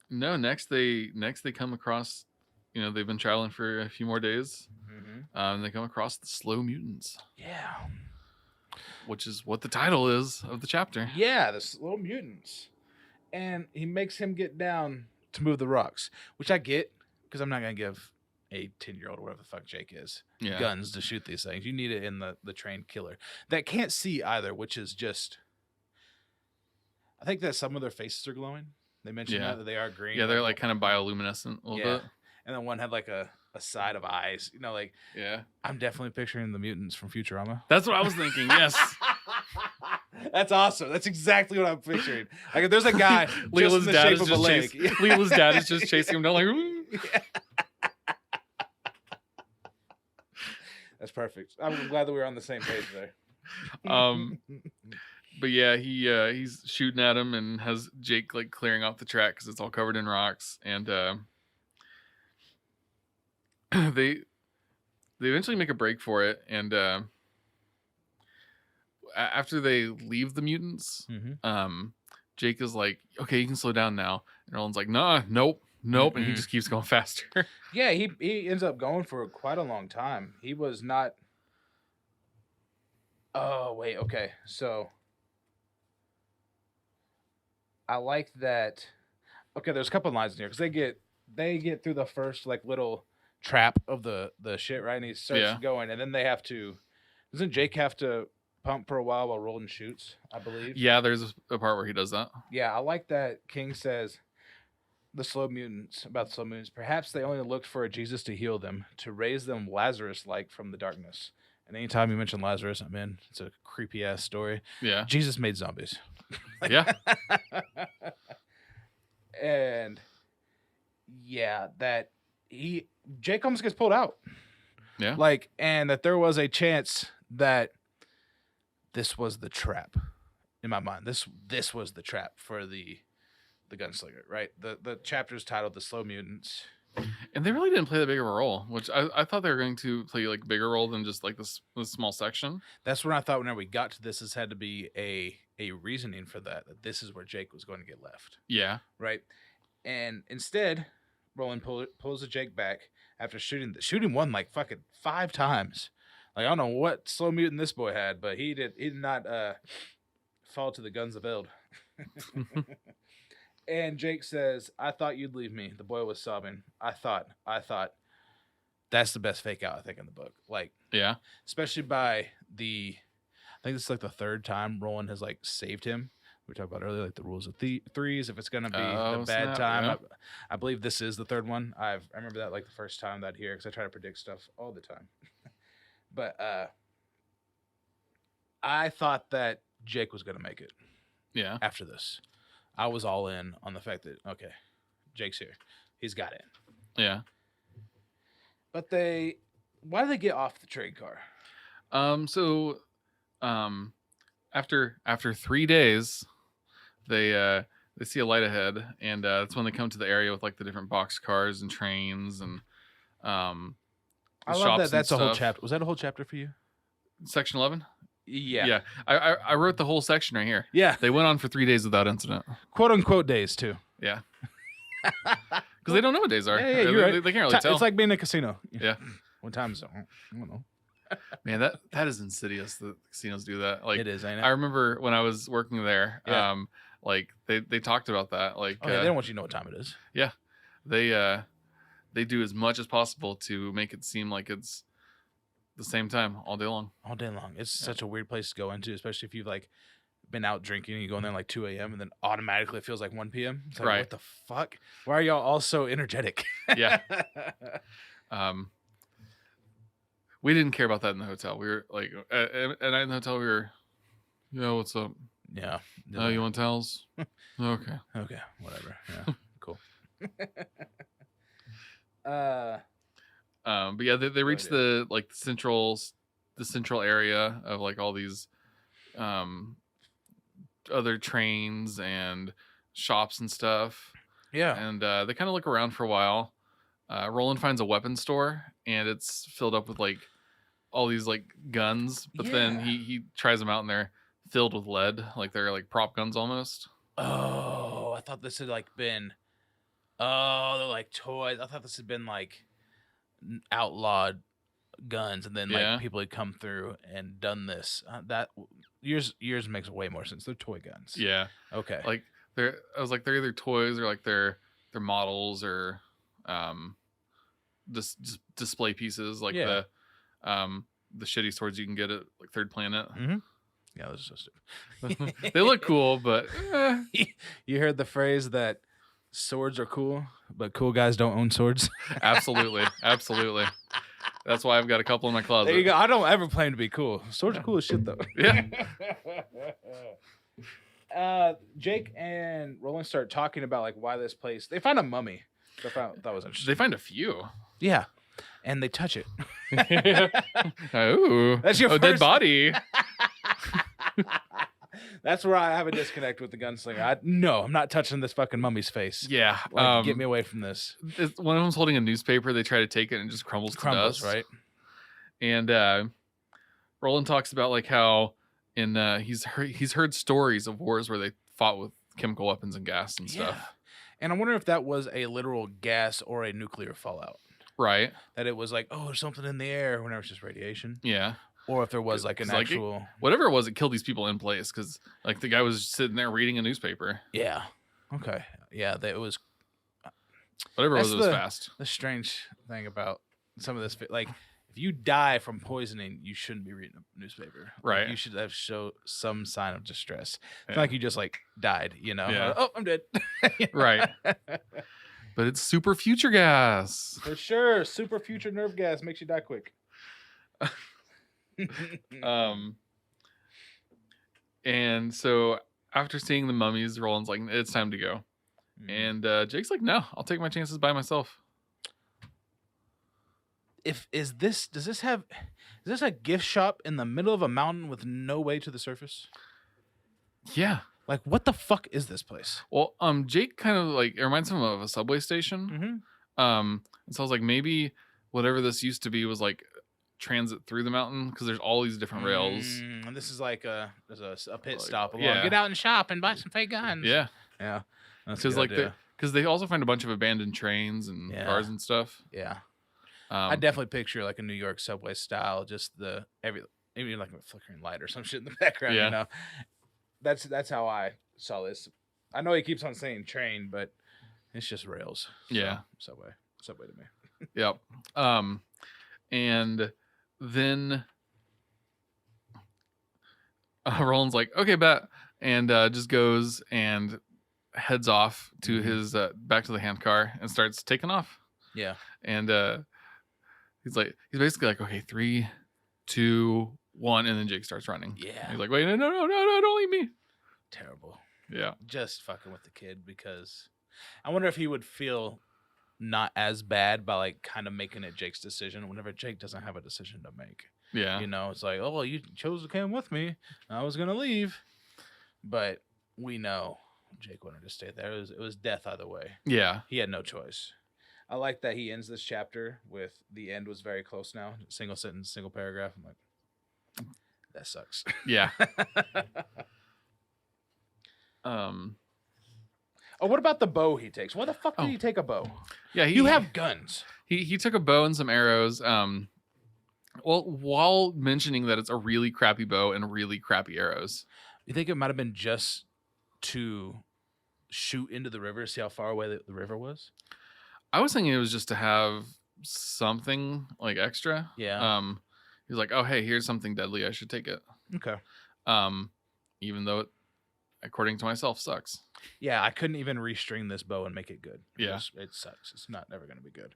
No, next they come across, they've been traveling for a few more days. And they come across the Slow Mutants. Yeah. Which is what the title is of the chapter. Yeah, the Slow Mutants. And he makes him get down to move the rocks, which I get because I'm not going to give a 10-year-old or whatever the fuck Jake is guns to shoot these things. You need it in the trained killer that can't see either, which is just, I think that some of their faces are glowing. They mentioned that they are green. Yeah, they're like kind of bioluminescent a little bit. And then one had like a side of eyes, like, I'm definitely picturing the mutants from Futurama. That's what I was thinking. Yes. That's awesome. That's exactly what I'm picturing. Like if there's a guy Leela's dad is just Leela's dad is just chasing him down like That's perfect. I'm glad that we were on the same page there. But yeah, he's shooting at him and has Jake like clearing off the track because it's all covered in rocks, and they eventually make a break for it, and after they leave the mutants, Jake is like, okay, you can slow down now, and Roland's like, nope, and he just keeps going faster. Yeah, he ends up going for quite a long time. He was not. Oh wait, okay, so I like that. Okay, there's a couple lines in here because they get through the first like little trap of the shit, right? And he starts going, and then they have to. Doesn't Jake have to pump for a while Roland shoots? I believe. Yeah, there's a part where he does that. Yeah, I like that. King says the Slow Mutants about the Slow Mutants. Perhaps they only looked for a Jesus to heal them, to raise them Lazarus-like from the darkness. And anytime you mention Lazarus, I'm in. It's a creepy ass story. Yeah, Jesus made zombies. Yeah. And yeah, that Jake almost gets pulled out. Yeah. Like, and that there was a chance that this was the trap in my mind. This was the trap for the Gunslinger, right? The chapter's titled The Slow Mutants. And they really didn't play that big of a role, which I thought they were going to play like a bigger role than just like this small section. That's when I thought whenever we got to this had to be a reasoning for that this is where Jake was going to get left. Yeah. Right. And instead, Roland pulls the Jake back after shooting one like fucking 5 times. Like I don't know what slow mutant this boy had, but he did not fall to the guns of Eld. And Jake says, I thought you'd leave me. The boy was sobbing. I thought. That's the best fake out, I think, in the book. Like, yeah. Especially by the think this is like the third time Roland has like saved him. We talked about earlier, like the rules of threes. If it's gonna be the bad time, Yeah. I believe this is the third one. I remember that like the first time that here because I try to predict stuff all the time. But I thought that Jake was gonna make it. Yeah. After this, I was all in on the fact that okay, Jake's here. He's got it. Yeah. But why did they get off the train car? So, after 3 days, they see a light ahead, and that's when they come to the area with like the different box cars and trains and I love that. That's a whole chapter. Was that a whole chapter for you? Section 11. Yeah. Yeah. I wrote the whole section right here. Yeah. They went on for 3 days without incident. Quote unquote days too. Yeah. Because they don't know what days are. Yeah, you're right. They can't really tell. It's like being in a casino. Yeah. What time is it? I don't know. Man, that is insidious that casinos do that. Like it is, ain't it? I remember when I was working there, Yeah. like they talked about that. Like they don't want you to know what time it is. Yeah. They do as much as possible to make it seem like it's the same time all day long. All day long. It's such a weird place to go into, especially if you've like been out drinking and you go in there like 2 a.m. and then automatically it feels like 1 p.m. It's like, right. What the fuck? Why are y'all all so energetic? Yeah. We didn't care about that in the hotel. We were like, at night in the hotel, we were, what's up? Yeah. Oh, you want towels? Okay. Okay. Whatever. Yeah. Cool. But yeah, they reached the central area of like all these other trains and shops and stuff. Yeah. And they kind of look around for a while. Roland finds a weapons store and it's filled up with like all these like guns, but then he tries them out and they're filled with lead, like they're like prop guns almost. Oh, I thought this had like been they're like toys. I thought this had been like outlawed guns, and then like people had come through and done this. That yours makes way more sense. They're toy guns. Yeah. Okay. Like they're either toys or like they're models or just display pieces like the shitty swords you can get at like Third Planet. Mm-hmm. Yeah, those are so stupid. They look cool, but you heard the phrase that swords are cool, but cool guys don't own swords. Absolutely. That's why I've got a couple in my closet. There you go. I don't ever claim to be cool. Swords are cool as shit, though. Yeah. Jake and Roland start talking about like why this place. They find a mummy. That was interesting. They find a few. Yeah, and they touch it. Oh, that's your first... dead body. That's where I have a disconnect with the gunslinger. No, I'm not touching this fucking mummy's face. Yeah, like, get me away from this. One of them's holding a newspaper. They try to take it and it just crumbles to dust. Right? And Roland talks about like how he's heard stories of wars where they fought with chemical weapons and gas and stuff. And I wonder if that was a literal gas or a nuclear fallout. Right. That it was like, oh, there's something in the air whenever it's just radiation. Yeah. Or if there was like an actual... whatever it was, it killed these people in place because like the guy was sitting there reading a newspaper. Yeah. Okay. Yeah, it was... Whatever it was fast. The strange thing about some of this... Like, if you die from poisoning, you shouldn't be reading a newspaper. Right. Like, you should have show some sign of distress. It's not like you just like died, you know? Yeah. Oh, I'm dead. Right. But it's super future gas. For sure. Super future nerve gas makes you die quick. And so after seeing the mummies, Roland's like, it's time to go. And Jake's like, no, I'll take my chances by myself. Is this a gift shop in the middle of a mountain with no way to the surface? Yeah. Like, what the fuck is this place? Well, Jake kind of like, it reminds him of a subway station. Mm-hmm. And so I was like, maybe whatever this used to be was like transit through the mountain because there's all these different rails. And this is like there's a pit like, stop along. Yeah. Get out and shop and buy some fake guns. Yeah. Yeah. Because like because they also find a bunch of abandoned trains and cars and stuff. Yeah. I definitely picture like a New York subway style, just maybe like a flickering light or some shit in the background. Yeah. You know, that's how I saw this. I know he keeps on saying train, but it's just rails. Yeah. So, subway to me. Yep. And then Roland's like, okay, bet, and just goes and heads off to his back to the handcar and starts taking off. Yeah. And he's basically like, okay, 3, 2, 1, and then Jake starts running. Yeah. He's like, wait, no, don't leave me. Terrible. Yeah. Just fucking with the kid, because I wonder if he would feel not as bad by like kind of making it Jake's decision whenever Jake doesn't have a decision to make. Yeah. You know, it's like, oh, well, you chose to come with me. I was going to leave. But we know Jake wanted to stay there. It was death either way. Yeah. He had no choice. I like that he ends this chapter with the end was very close now. Single sentence, single paragraph. I'm like, that sucks. Yeah. Oh, what about the bow he takes? Why the fuck did he take a bow? Yeah, you have guns. He took a bow and some arrows. Well, while mentioning that it's a really crappy bow and really crappy arrows. You think it might have been just to shoot into the river, see how far away the river was? I was thinking it was just to have something like extra. Yeah. He's like, oh, hey, here's something deadly. I should take it. Okay. Even though it, according to myself, sucks. Yeah, I couldn't even restring this bow and make it good. Yeah. It sucks. It's not never going to be good.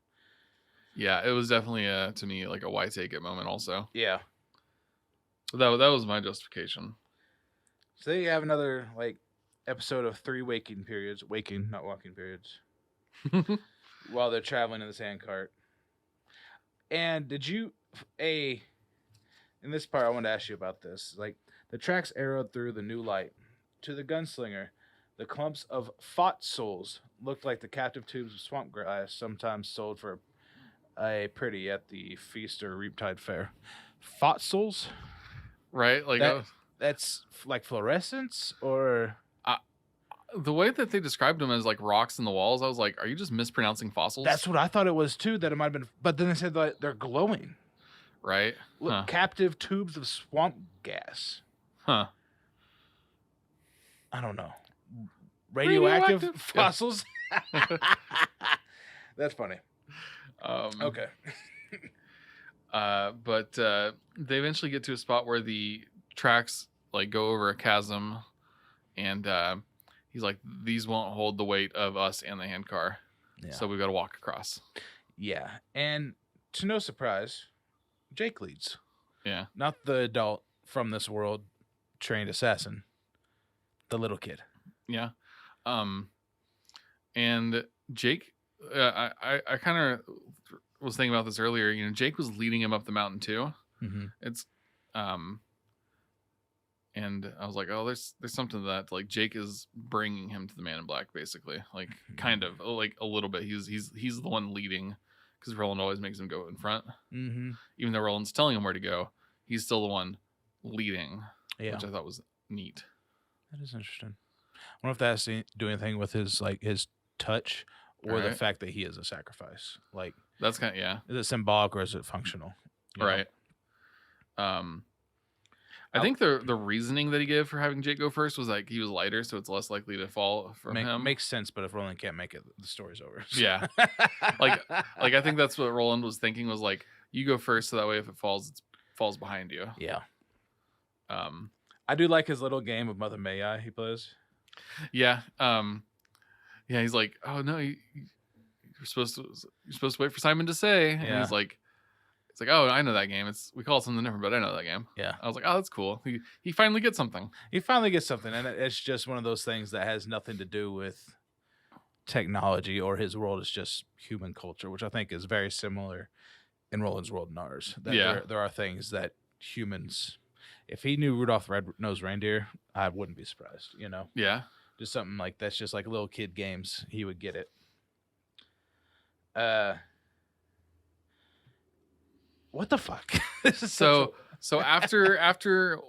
Yeah, it was definitely, to me, like a why take it moment also. Yeah. That was my justification. So you have another, like, episode of 3 waking periods. Waking, not walking periods. While they're traveling in this handcart. And did you... in this part, I wanted to ask you about this. Like, the tracks arrowed through the new light. To the gunslinger, the clumps of fossils looked like the captive tubes of swamp grass sometimes sold for a pretty at the feast or Reaptide fair. Fossils? Right? Like that's like fluorescence, or... the way that they described them as like rocks in the walls, I was like, are you just mispronouncing fossils? That's what I thought it was too, that it might have been... But then they said that they're glowing. Right? Look, captive tubes of swamp gas. Huh. I don't know. Radioactive fossils? That's funny. Okay. But they eventually get to a spot where the tracks like go over a chasm, and he's like, these won't hold the weight of us and the handcar. Yeah. So we've got to walk across. Yeah. And to no surprise, Jake leads. Yeah. Not the adult from this world trained assassin. The little kid. Yeah. And Jake, I kind of was thinking about this earlier. You know, Jake was leading him up the mountain too. Mm-hmm. It's, and I was like, oh, there's something to that. Like Jake is bringing him to the Man in Black, basically. Like kind of like a little bit. He's the one leading, because Roland always makes him go in front. Mm-hmm. Even though Roland's telling him where to go, he's still the one leading. Yeah. Which I thought was neat. That is interesting. I wonder if that has to do anything with his touch, or the fact that he is a sacrifice. Like, that's kind of, yeah. Is it symbolic or is it functional? Right. I think the reasoning that he gave for having Jake go first was like he was lighter, so it's less likely to fall from him. Makes sense, but if Roland can't make it, the story's over. So. Yeah. like I think that's what Roland was thinking, was like, you go first, so that way if it falls behind you. Yeah. I do like his little game of Mother May I he plays. Yeah. Yeah, he's like, oh no, you're supposed to wait for Simon to say. And he's like, it's like, oh, I know that game. We call it something different, but I know that game. Yeah. I was like, oh, that's cool. He finally gets something. He finally gets something, and it's just one of those things that has nothing to do with technology or his world. It's just human culture, which I think is very similar in Roland's world and ours. That there are things that humans... If he knew Rudolph the Red-Nosed Reindeer, I wouldn't be surprised, you know? Yeah. Just something like that's just like little kid games. He would get it. What the fuck? So after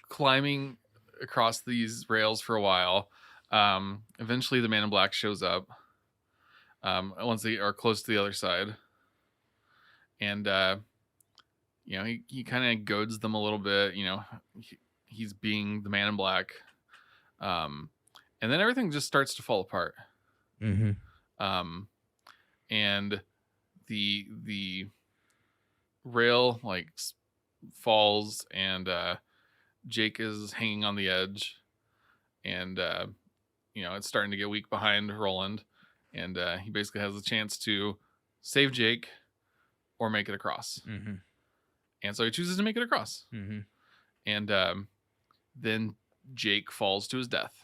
climbing across these rails for a while, eventually the Man in Black shows up. Once they are close to the other side, and you know, he kind of goads them a little bit. You know, he's being the Man in Black, and then everything just starts to fall apart. Mm-hmm. And the rail like falls, and Jake is hanging on the edge, and it's starting to get weak behind Roland, and he basically has a chance to save Jake or make it across. Mm-hmm. And so he chooses to make it across. Mm-hmm. And then Jake falls to his death.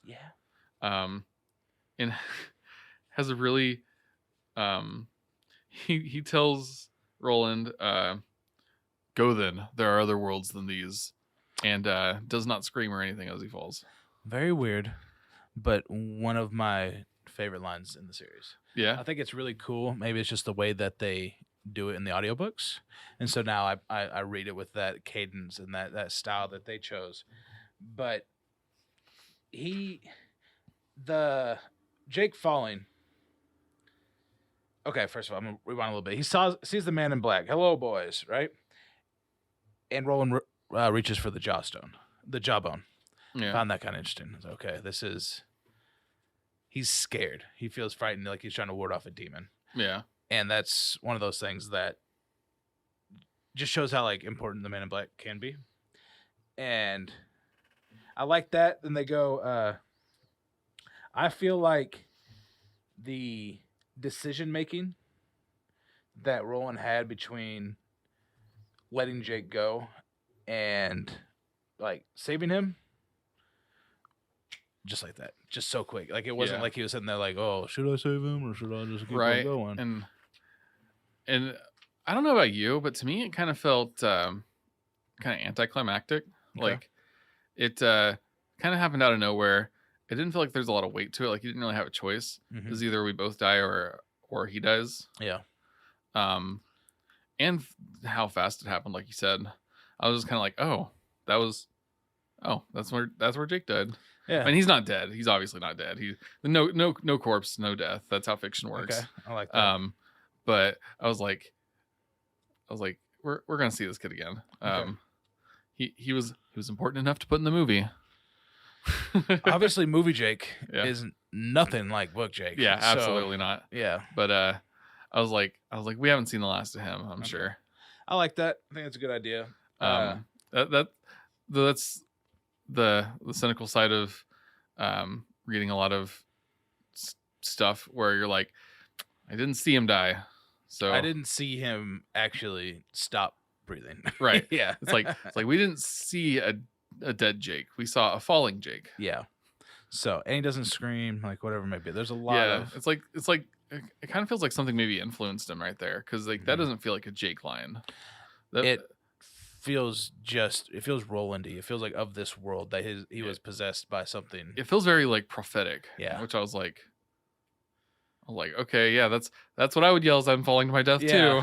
Yeah. And has a really he tells Roland, go then, there are other worlds than these, and does not scream or anything as he falls. Very weird, but one of my favorite lines in the series. Yeah. I think it's really cool. Maybe it's just the way that they do it in the audiobooks. And so now I read it with that cadence and that style that they chose. But Jake falling. Okay, first of all, I'm going to rewind a little bit. He sees the man in black. Hello, boys, right? And Roland reaches for the jawbone. Yeah. Found that kind of interesting. Okay, he's scared. He feels frightened, like he's trying to ward off a demon. Yeah. And that's one of those things that just shows how like important the Man in Black can be. And I like that. Then they go, I feel like the decision making that Roland had between letting Jake go and like saving him, just like that, just so quick. Like it wasn't like he was sitting there like, oh, should I save him or should I just keep on going? And I don't know about you, but to me it kind of felt kind of anticlimactic. Okay. Like it kind of happened out of nowhere. It didn't feel like there's a lot of weight to it. Like you didn't really have a choice. Mm-hmm. It was either we both die or he dies. Yeah. And how fast it happened, like you said. I was just kind of like, that's where Jake died. Yeah. I mean, he's not dead. He's obviously not dead. No corpse, no death. That's how fiction works. Okay. I like that. But I was like, we're gonna see this kid again. Okay. He was important enough to put in the movie. Obviously, movie Jake is nothing like book Jake. Yeah, absolutely not. Yeah. But I was like, we haven't seen the last of him. I'm sure. I like that. I think that's a good idea. That's the cynical side of reading a lot of stuff where you're like, I didn't see him die, so I didn't see him actually stop breathing. Right. Yeah. It's like we didn't see a dead Jake. We saw a falling Jake. Yeah. So, and he doesn't scream, like whatever it may be. There's a lot of. It's like it kind of feels like something maybe influenced him right there, because like that doesn't feel like a Jake line. It feels Roland-y. It feels like of this world, that he was possessed by something. It feels very like prophetic. Yeah. Which I was like, okay, yeah, that's what I would yell as I'm falling to my death too.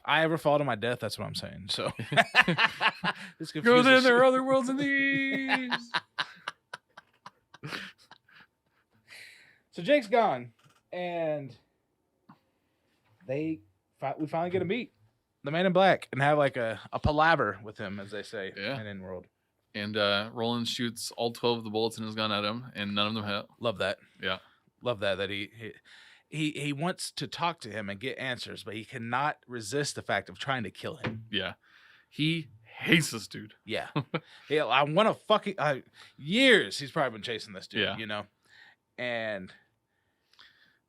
I ever fall to my death, that's what I'm saying. So go then, there are other worlds in these. So Jake's gone, and we finally get to meet the Man in Black and have like a palaver with him, as they say in In-World. And Roland shoots all 12 of the bullets in his gun at him, and none of them hit. Love that. Yeah. Love that he wants to talk to him and get answers, but he cannot resist the fact of trying to kill him. Yeah. He hates this dude. Yeah. I want to fucking years he's probably been chasing this dude, you know.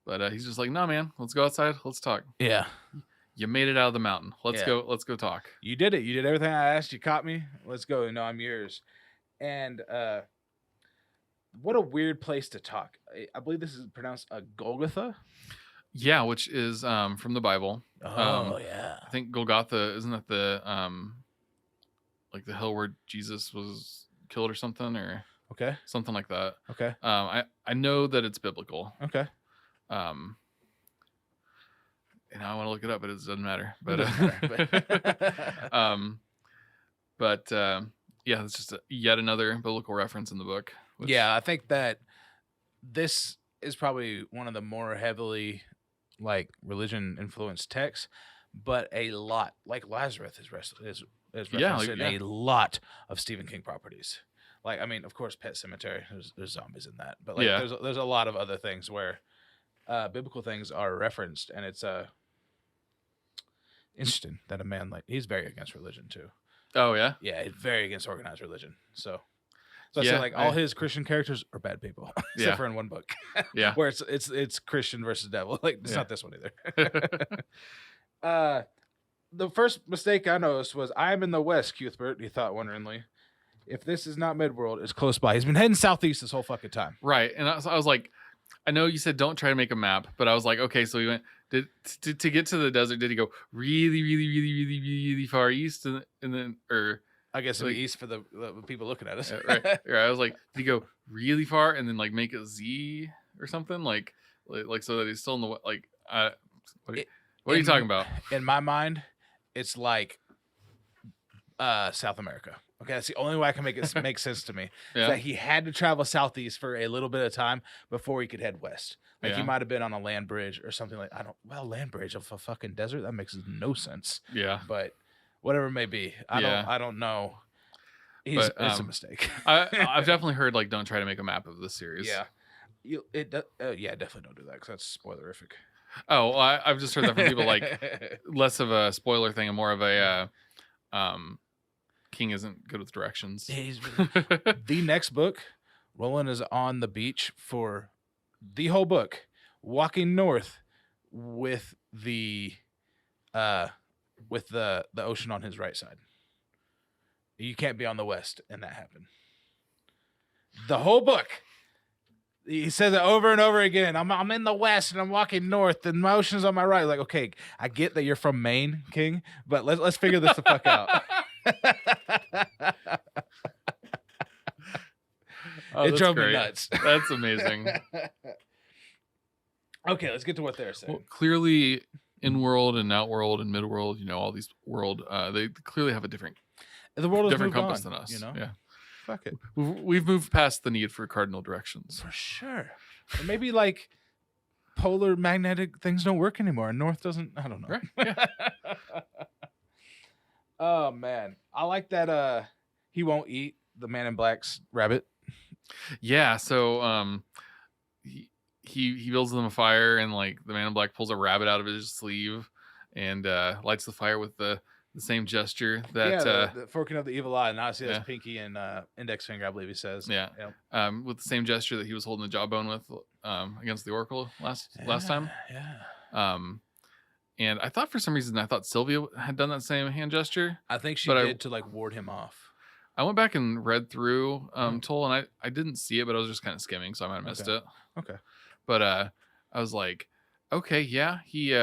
But he's just like, "No, man, let's go outside. Let's talk." Yeah. You made it out of the mountain. Let's go talk. You did it. You did everything I asked. You caught me. Let's go. No, I'm yours. And what a weird place to talk. I believe this is pronounced a Golgotha. Yeah, which is from the Bible. Oh, yeah. I think Golgotha, isn't that the like the hill where Jesus was killed or something, or something like that. Okay. I know that it's biblical. Okay. And I want to look it up, but it doesn't matter. But yeah, it's just yet another biblical reference in the book. Yeah, I think that this is probably one of the more heavily like religion influenced texts, but a lot, like Lazarus is referenced in a lot of Stephen King properties. Like, I mean, of course, Pet Sematary, there's zombies in that, but like there's a lot of other things where biblical things are referenced, and it's interesting that a man like he's very against religion too. Oh yeah. Yeah, he's very against organized religion. So I Yeah, say like all his Christian characters are bad people, except Yeah. for in one book, Yeah. where it's Christian versus devil. Like it's Yeah. not this one either. The first mistake I noticed was I'm in the West, Cuthbert. He thought wonderingly. If this is not Midworld, it's close by. He's been heading southeast this whole fucking time. Right, and I was like, I know you said don't try to make a map, but I was like, okay, so he went to get to the desert. Did he go really, really, really, really, really far east, and then, or I guess like, east for the people looking at us. right? I was like, did he go really far and then like make a Z or something, like so that he's still in the like? What are you talking about? In my mind, it's like South America. Okay, that's the only way I can make it make sense to me. Yeah. That he had to travel southeast for a little bit of time before he could head west. Like he might have been on a land bridge or something like land bridge of a fucking desert. That makes no sense. Yeah, but whatever it may be, I don't know. It's a mistake. I've definitely heard like don't try to make a map of this series. Yeah, definitely don't do that because that's spoilerific. Oh, well, I've just heard that from people like less of a spoiler thing and more of a King isn't good with directions. The next book, Roland is on the beach for the whole book, walking north with the ocean on his right side. You can't be on the west and that happened. The whole book. He says it over and over again. I'm in the west and I'm walking north and my ocean's on my right. Like, okay, I get that you're from Maine, King, but let's figure this the fuck out. It drove me nuts. That's amazing. Okay, let's get to what they're saying. Well, clearly, in-world and out-world and mid-world, all these world, they clearly have a different compass than us. Yeah. Fuck it. We've moved past the need for cardinal directions. For sure. Or maybe like polar magnetic things don't work anymore and north doesn't. I don't know. Right. Yeah. Oh man, I like that. He won't eat the Man in Black's rabbit. Yeah. So he builds them a fire and like the Man in Black pulls a rabbit out of his sleeve and lights the fire with the same gesture that the forking of the evil eye. Now I see that's pinky and index finger, I believe he says. Yeah. With the same gesture that he was holding the jawbone with against the Oracle last time. Yeah. And I thought for some reason Sylvia had done that same hand gesture. I think she did to like ward him off. I went back and read through Toll and I didn't see it, but I was just kind of skimming, so I might have missed it. Okay. But I was like, okay, yeah, he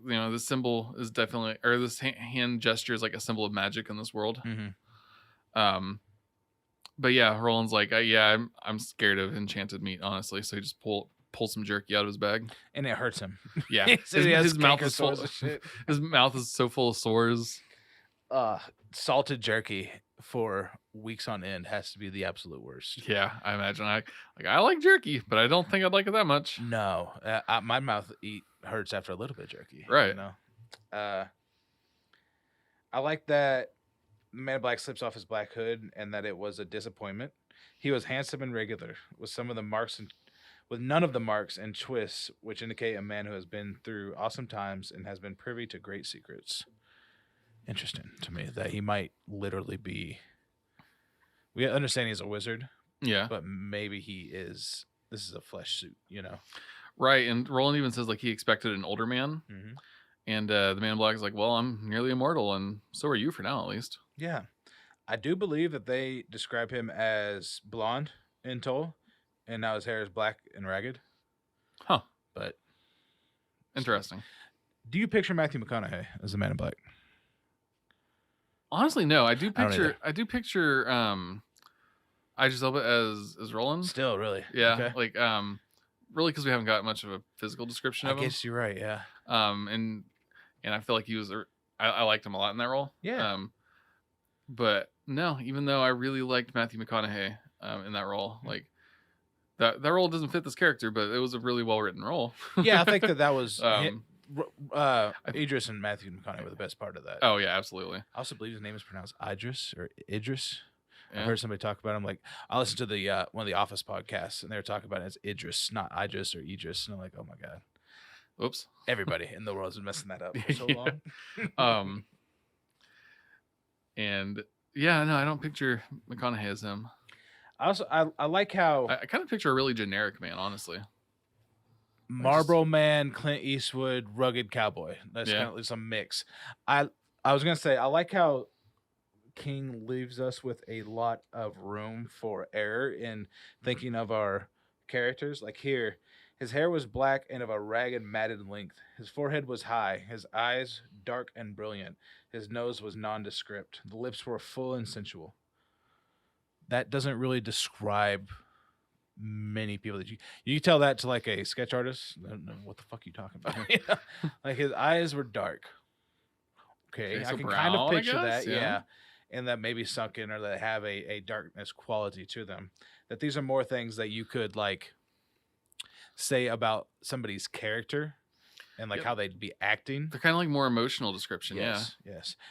this symbol is definitely, or this hand gesture is like a symbol of magic in this world. Mm-hmm. But yeah, Roland's like, I'm scared of enchanted meat, honestly. So he just pull some jerky out of his bag, and it hurts him. Yeah, his mouth is full. His mouth is so full of sores. Salted jerky for weeks on end has to be the absolute worst. Yeah, I imagine. I like jerky, but I don't think I'd like it that much. No, my mouth hurts after a little bit of jerky. Right. I like that the Man in Black slips off his black hood and that it was a disappointment. He was handsome and regular, with none of the marks and twists which indicate a man who has been through awesome times and has been privy to great secrets. Interesting to me that he might literally be. We understand he's a wizard. Yeah. But maybe this is a flesh suit, Right. And Roland even says like he expected an older man. Mm-hmm. And the Man in Black is like, well, I'm nearly immortal, and so are you for now, at least. Yeah. I do believe that they describe him as blonde in Toll, and now his hair is black and ragged. Huh. But interesting. Do you picture Matthew McConaughey as the Man in Black? Honestly, no. I do picture Idris Elba as Roland. Still, really? Yeah. Okay. Like really because we haven't got much of a physical description of him. I guess you're right, yeah. And I feel like he was I liked him a lot in that role. Yeah. But no, even though I really liked Matthew McConaughey in that role, like that role doesn't fit this character, but it was a really well written role. Yeah, I think that was Idris and Matthew McConaughey were the best part of that. Oh yeah, absolutely. I also believe his name is pronounced Idris or Idris. Yeah. I heard somebody talk about him. Like I listened to the one of the Office podcasts, and they were talking about it as Idris, not Idris or Idris. And I'm like, oh my god, oops! Everybody in the world has been messing that up for so long. And yeah, no, I don't picture McConaughey as him. I like how I kind of picture a really generic man, honestly. Marlboro Man, Clint Eastwood, rugged cowboy. That's kind of some mix. I was gonna say I like how King leaves us with a lot of room for error in thinking of our characters. Like here, his hair was black and of a ragged, matted length. His forehead was high, his eyes dark and brilliant. His nose was nondescript. The lips were full and sensual. That doesn't really describe many people that you tell that to like a sketch artist. I don't know what the fuck you talking about. You know? Like his eyes were dark. Okay, so I can brown, kind of picture that. yeah. Yeah. And that maybe sunk in or that have a darkness quality to them. That these are more things that you could like say about somebody's character and like how they'd be acting. They're kind of like more emotional description. Yes.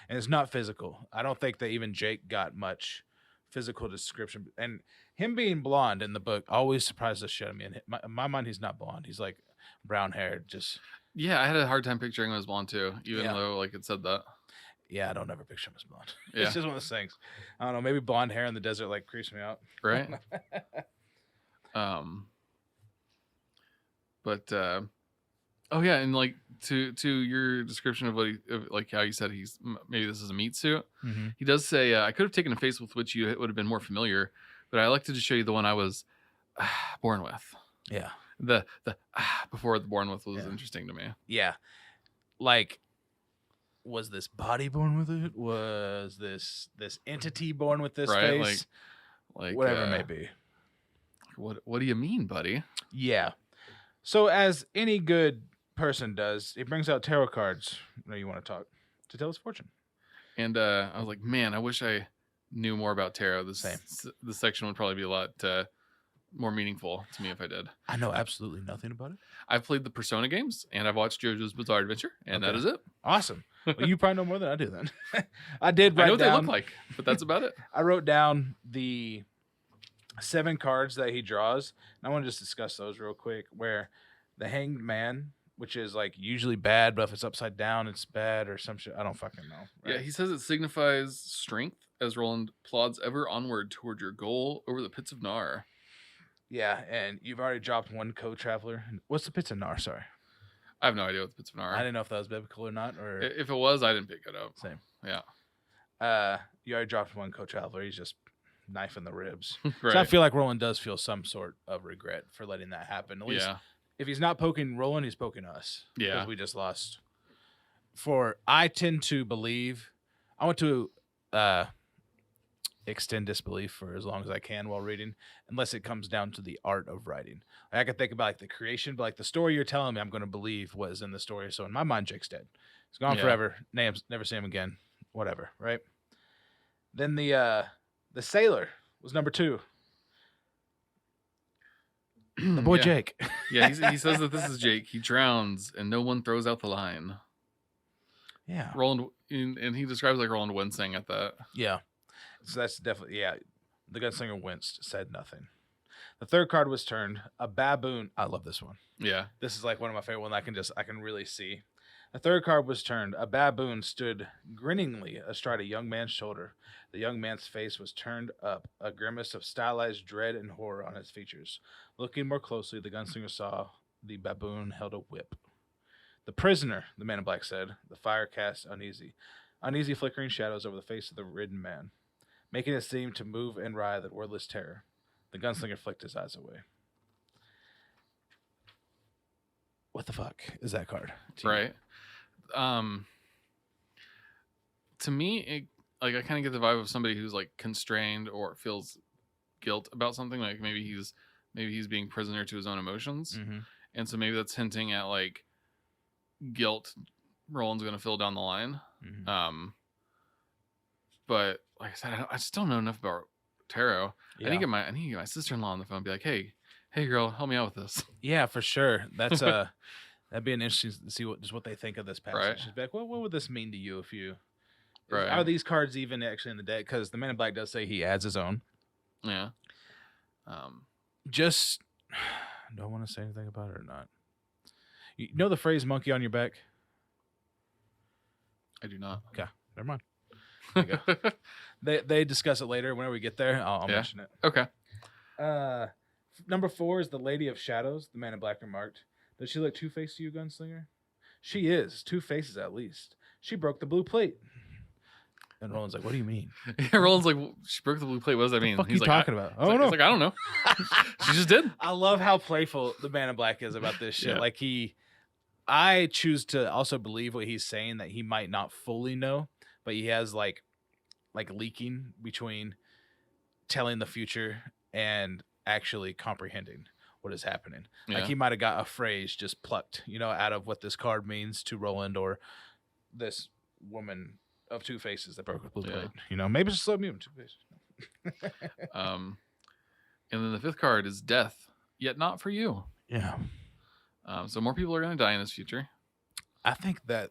And it's not physical. I don't think that even Jake got much physical description. And him being blonde in the book always surprised the shit out of me. In my mind, he's not blonde. He's like brown haired. Just I had a hard time picturing him as blonde too, even though like it said that. Yeah, I don't ever picture him as blonde. Yeah. It's just one of those things. I don't know. Maybe blonde hair in the desert like creeps me out. Right. But oh yeah, and like to your description of what like how you said he's maybe this is a meat suit. Mm-hmm. He does say I could have taken a face with which you would have been more familiar, but I like to just show you the one I was born with. Yeah. The before the born with was interesting to me. Yeah. Like, was this body born with it? Was this entity born with this face? Like whatever it may be. What do you mean, buddy? Yeah. So as any good person does, he brings out tarot cards when you want to talk to tell his fortune. And I was like, man, I wish I knew more about tarot. This section would probably be a lot more meaningful to me if I did. I know absolutely nothing about it. I've played the Persona games, and I've watched JoJo's Bizarre Adventure, and that is it. Awesome. Well, you probably know more than I do then. I did write I know what down, they look like, but that's about it. I wrote down the 7 cards that he draws, and I want to just discuss those real quick, where the Hanged Man, which is like usually bad, but if it's upside down, it's bad or some shit. I don't fucking know. Right? Yeah, he says it signifies strength as Roland plods ever onward toward your goal over the pits of Nar. Yeah, and you've already dropped 1 co-traveler. What's the pits of Nar? Sorry. I have no idea what the pits of Nar are. I didn't know if that was biblical or not. Or if it was, I didn't pick it up. Same. Yeah. You already dropped 1 co-traveler. He's just knifing the ribs. Right. So I feel like Roland does feel some sort of regret for letting that happen. At least if he's not poking Roland, he's poking us. Yeah. Because we just lost. I tend to believe, I want to extend disbelief for as long as I can while reading, unless it comes down to the art of writing. I can think about like the creation, but like the story you're telling me, I'm going to believe was in the story. So in my mind, Jake's dead. He's gone forever. Never see him again. Whatever, right? Then the sailor was number 2. The boy Jake. Yeah, he says that this is Jake. He drowns and no one throws out the line. Yeah. Roland, and he describes like Roland wincing at that. Yeah. So that's definitely, the Gunslinger winced, said nothing. The 3rd card was turned, a baboon. I love this one. Yeah. This is like one of my favorite ones I can really see. The 3rd card was turned, a baboon stood grinningly astride a young man's shoulder. The young man's face was turned up, a grimace of stylized dread and horror on his features. Looking more closely, the Gunslinger saw the baboon held a whip. The prisoner, the man in black said, the fire cast uneasy flickering shadows over the face of the ridden man, making it seem to move and writhe in wordless terror. The Gunslinger flicked his eyes away. What the fuck is that card? Right. To me, I kind of get the vibe of somebody who's like constrained or feels guilt about something. Like maybe he's being prisoner to his own emotions, and so maybe that's hinting at like guilt Roland's going to fill down the line. But like I said, I just don't know enough about tarot. Yeah. I need to get my sister-in-law on the phone and be like, hey girl, help me out with this. Yeah, for sure. That's that'd be an interesting to see what they think of this passage. Right. She's like, what would this mean to you if you right. Are these cards even actually in the deck? Because the Man in Black does say he adds his own. Yeah. Just do I want to say anything about it or not? You know the phrase monkey on your back? I do not. Okay, never mind. There you go. They discuss it later. Whenever we get there, I'll mention it. Okay. Number 4 is the Lady of Shadows. The Man in Black remarked, "Does she look two-faced to you, Gunslinger?" "She is. 2 faces at least. She broke the blue plate." And Roland's like, "What do you mean?" Roland's like, she broke the blue plate. What does that mean? What the fuck He's are you like, talking about? He's like, I don't know. She just did. I love how playful the Man in Black is about this shit. Yeah. Like I choose to also believe what he's saying, that he might not fully know, but he has like leaking between telling the future and actually comprehending what is happening. Yeah. Like he might have got a phrase just plucked, out of what this card means to Roland or this woman of 2 faces that broke a blue plate. Maybe it's a slow mutant 2 faces. And then the 5th card is death, yet not for you. Yeah. So more people are going to die in this future. I think that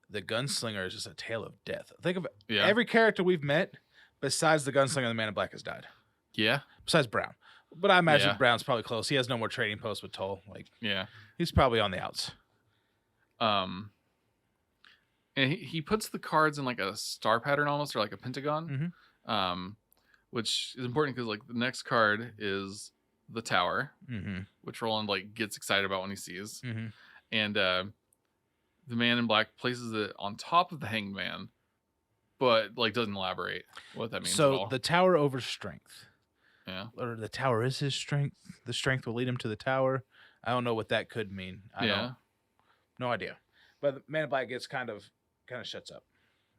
the Gunslinger is just a tale of death. Think of Yeah. every character we've met besides the Gunslinger and the Man in Black has died. Yeah. Besides Brown. But I imagine Yeah. Brown's probably close. He has no more trading posts with Toll. Yeah. He's probably on the outs. And he puts the cards in like a star pattern almost, or like a pentagon. Mm-hmm. Which is important because like the next card is the Tower, Mm-hmm. which Roland like gets excited about when he sees. Mm-hmm. And the Man in Black places it on top of the Hanged Man, but like doesn't elaborate what that means at So all. the Tower over strength. Yeah. Or the Tower is his strength. The strength will lead him to the Tower. I don't know what that could mean. No idea. But the Man in Black gets kind of shuts up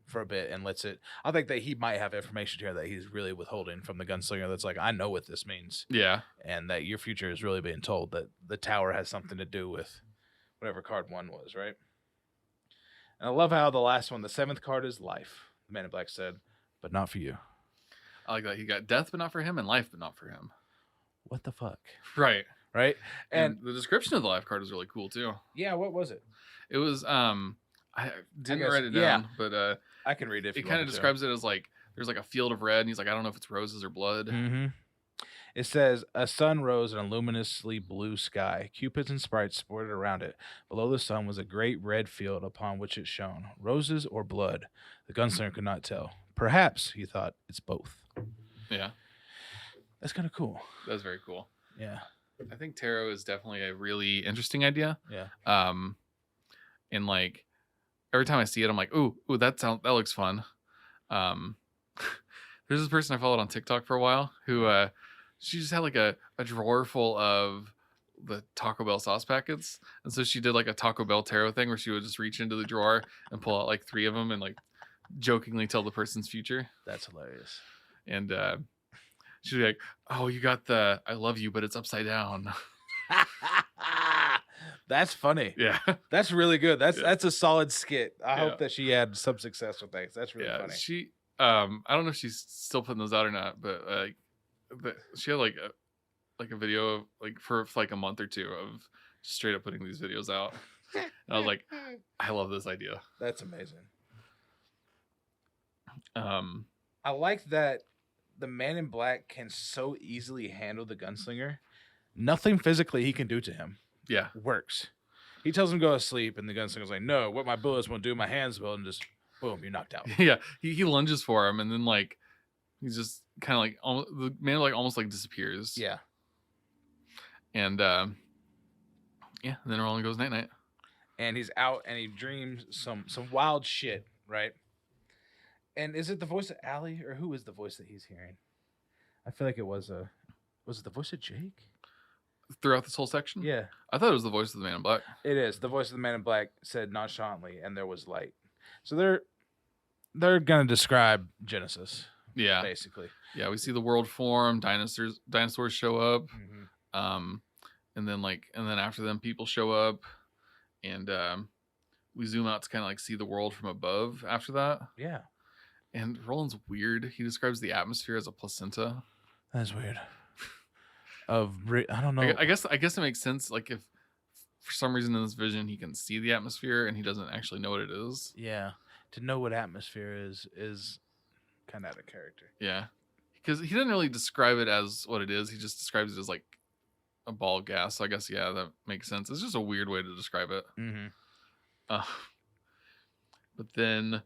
for a bit and lets it. I think that he might have information here that he's really withholding from the Gunslinger. That's like, I know what this means. Yeah. And that your future is really being told that the Tower has something to do with whatever card 1 was, right? And I love how the last one, the 7th card, is life. The Man in Black said, "But not for you." I like that. He got death, but not for him, and life, but not for him. What the fuck? Right. Right? And the description of the life card is really cool too. Yeah, what was it? It was I didn't write it down, yeah. but I can read it. It kind of describes it as like there's like a field of red, and he's like, I don't know if it's roses or blood. Mm-hmm. It says, "A sun rose in a luminously blue sky. Cupids and sprites sported around it. Below the sun was a great red field upon which it shone. Roses or blood? The Gunslinger could not tell. Perhaps," he thought, "it's both." Yeah. That's kind of cool. That's very cool. Yeah. I think tarot is definitely a really interesting idea. Yeah. And like every time I see it, I'm like, ooh, that looks fun. There's this person I followed on TikTok for a while who she just had like a drawer full of the Taco Bell sauce packets, and so she did like a Taco Bell tarot thing where she would just reach into the drawer and pull out like 3 of them and like jokingly tell the person's future. That's hilarious. And she'd be like, "Oh, you got the I love you, but it's upside down." That's funny. Yeah. That's really good. That's Yeah. that's a solid skit. I Yeah. hope that she had some success with that. That's really funny. She I don't know if she's still putting those out or not, but she had like a video of like for like a month or 2 of just straight up putting these videos out. And I was like, I love this idea. That's amazing. I like that the Man in Black can so easily handle the Gunslinger. Nothing physically he can do to him Yeah. works. He tells him to go to sleep, and the Gunslinger's like, "No, what my bullets won't do, my hands will," and just boom, you're knocked out. Yeah. He lunges for him, and then like he's just kind of like the man like almost like disappears. Yeah. And and then Roland goes night night. And he's out, and he dreams some wild shit, right? And is it the voice of Allie, or who is the voice that he's hearing? I feel like it was it the voice of Jake? Throughout this whole section? Yeah. I thought it was the voice of the Man in Black. It is. The voice of the Man in Black said nonchalantly, "And there was light." So they're gonna describe Genesis. Yeah. Basically. Yeah, we see the world form, dinosaurs show up. Mm-hmm. And then after them people show up, and we zoom out to kind of like see the world from above after that. Yeah. And Roland's weird. He describes the atmosphere as a placenta. That's weird. I don't know. I guess it makes sense. Like if for some reason in this vision he can see the atmosphere and he doesn't actually know what it is. Yeah. To know what atmosphere is kind of out of character. Yeah. Because he doesn't really describe it as what it is. He just describes it as like a ball of gas. So I guess, yeah, that makes sense. It's just a weird way to describe it. Mm-hmm. But then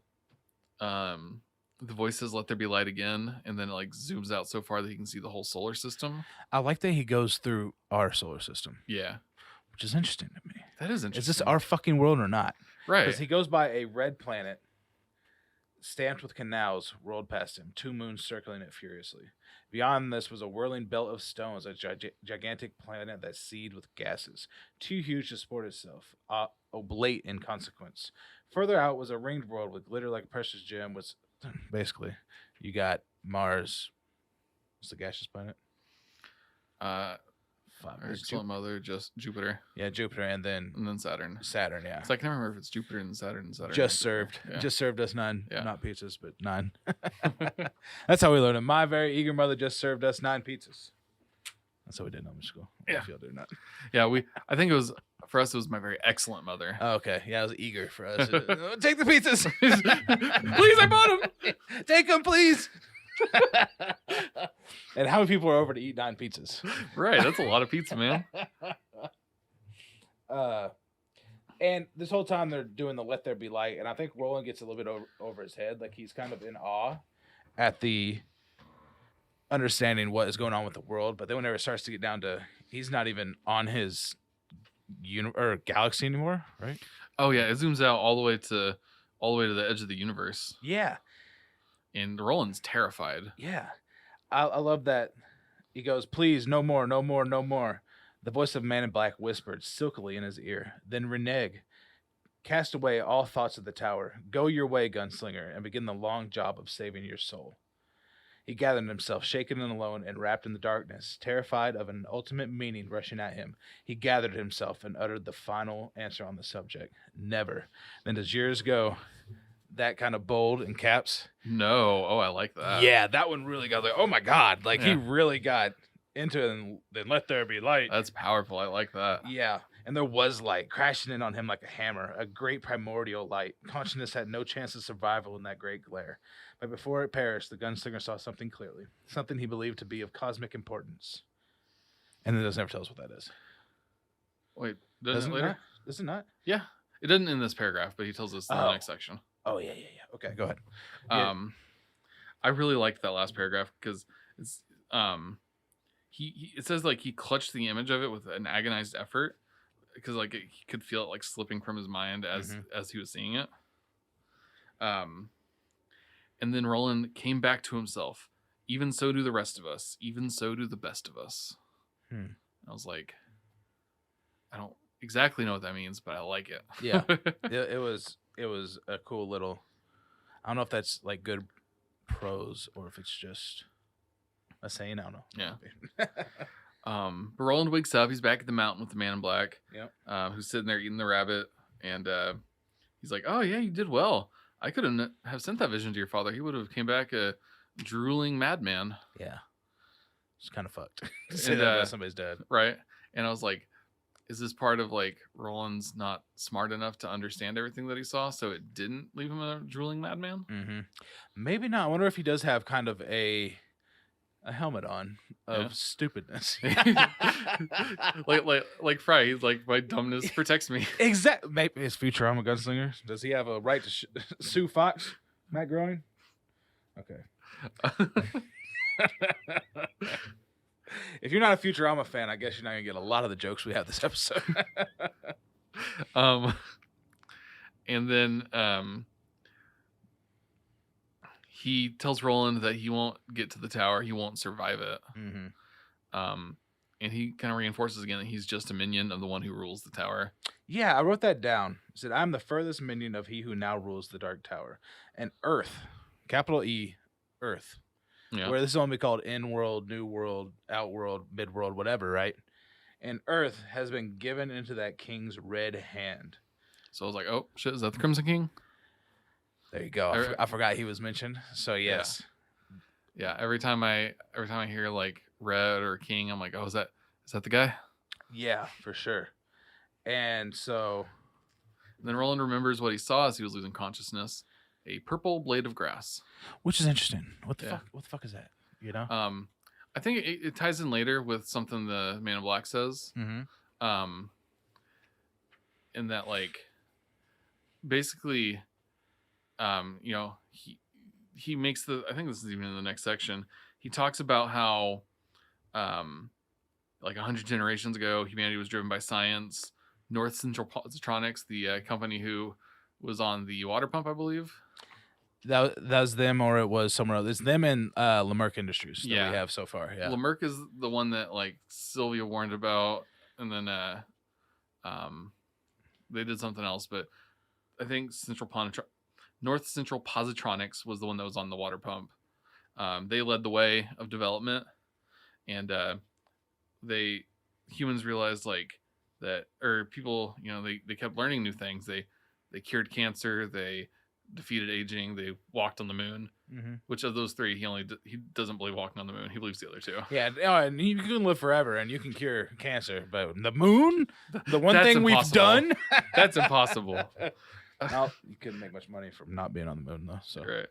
the voice says, "Let there be light" again, and then it like zooms out so far that he can see the whole solar system. I like that he goes through our solar system. Yeah, which is interesting to me. that is interesting. Is this our fucking world or not? Right. Because he goes by a red planet stamped with canals rolled past him, 2 moons circling it furiously. Beyond this was a whirling belt of stones, a gigantic planet that seethed with gases, too huge to support itself, oblate in consequence. Further out was a ringed world with glitter like a precious gem, which basically you got Mars. What's the gaseous planet? Excellent Mother, just Jupiter. Yeah, Jupiter, and then Saturn. Saturn, yeah. So I can't remember if it's Jupiter and Saturn. Just served. Yeah. Just served us 9, not pizzas, but 9. That's how we learned it. My very eager mother just served us 9 pizzas. That's how we did in elementary school. Yeah. If y'all do not. Yeah, I think it was, for us, it was my very excellent mother. Oh, okay. Yeah, I was eager for us. Take the pizzas. Please, I bought them. Take them, please. And how many people are over to eat 9 pizzas? Right, that's a lot of pizza, man. And this whole time they're doing the "Let There Be Light," and I think Roland gets a little bit over his head, like he's kind of in awe at the understanding what is going on with the world. But then whenever it starts to get down to, he's not even on his galaxy anymore, right? Oh yeah, it zooms out all the way to the edge of the universe. Yeah. And Roland's terrified. Yeah. I love that. He goes, "Please, no more, no more, no more." The voice of Man in Black whispered silkily in his ear. Then renege. Cast away all thoughts of the tower. Go your way, Gunslinger, and begin the long job of saving your soul. He gathered himself, shaken and alone and wrapped in the darkness, terrified of an ultimate meaning rushing at him. He gathered himself and uttered the final answer on the subject. Never. Then as years go, that kind of bold in caps. No. Oh, I like that. Yeah, that one really got like, oh my God. Like he really got into it, and then "Let there be light." That's powerful. I like that. Yeah. And there was light crashing in on him like a hammer, a great primordial light. Consciousness had no chance of survival in that great glare. But before it perished, the Gunslinger saw something clearly, something he believed to be of cosmic importance. And then it doesn't ever tell us what that is. Wait, doesn't it later? Does it not? Yeah. It doesn't in this paragraph, but he tells us in the next section. Oh, yeah. Okay, go ahead. I really liked that last paragraph because it's it says like he clutched the image of it with an agonized effort because like he could feel it like slipping from his mind as he was seeing it. And then Roland came back to himself. Even so do the rest of us. Even so do the best of us. I was like, I don't exactly know what that means, but I like it. Yeah, it was a cool little. I don't know if that's like good prose or if it's just a saying. I don't know. Yeah. But Roland wakes up. He's back at the mountain with the Man in Black. Yep. Who's sitting there eating the rabbit, and he's like, "Oh yeah, you did well. I couldn't have sent that vision to your father. He would have came back a drooling madman." Yeah. It's kind of fucked to say that about somebody's dad. Right. And I was like, is this part of like Roland's not smart enough to understand everything that he saw, so it didn't leave him a drooling madman? Mm-hmm. Maybe not. I wonder if he does have kind of a helmet on of stupidness. like Fry. He's like, my dumbness protects me. Exactly. Maybe his Futurama Gunslinger. Does he have a right to sue Fox? Matt Groening? Okay. If you're not a Futurama fan, I guess you're not gonna get a lot of the jokes we have this episode. And then he tells Roland that he won't get to the tower. He won't survive it. And he kind of reinforces again that he's just a minion of the one who rules the tower. Yeah, I wrote that down. It said, "I'm the furthest minion of he who now rules the Dark Tower." And Earth, capital E, Earth. Yeah. Where this is only called in-world, new world, outworld, mid-world, whatever, right? And Earth has been given into that king's red hand. So I was like, oh, shit, is that the Crimson King? There you go. I forgot he was mentioned. So, yes. Yeah, every time I hear, like, red or king, I'm like, oh, is that the guy? Yeah, for sure. And so... And then Roland remembers what he saw as he was losing consciousness. A purple blade of grass, which is interesting. What the fuck? What the fuck is that? You know. I think it ties in later with something the Man in Black says. In that, like, basically, you know, he makes I think this is even in the next section. He talks about how, like 100 generations ago, humanity was driven by science. North Central Positronics, the company who was on the water pump, I believe. That was them, or it was somewhere else. It's them and Lamerck Industries that we have so far. Yeah, Lamerck is the one that like Sylvia warned about, and then they did something else, but I think North Central Positronics was the one that was on the water pump. They led the way of development, and humans realized like that, or people, you know, they kept learning new things. They cured cancer. They defeated aging. They walked on the moon. Mm-hmm. Which of those three he doesn't believe walking on the moon. He believes the other two. Yeah, and you can live forever and you can cure cancer, but the moon, the one thing impossible. we've done, that's impossible. No, you couldn't make much money from not being on the moon though. So right.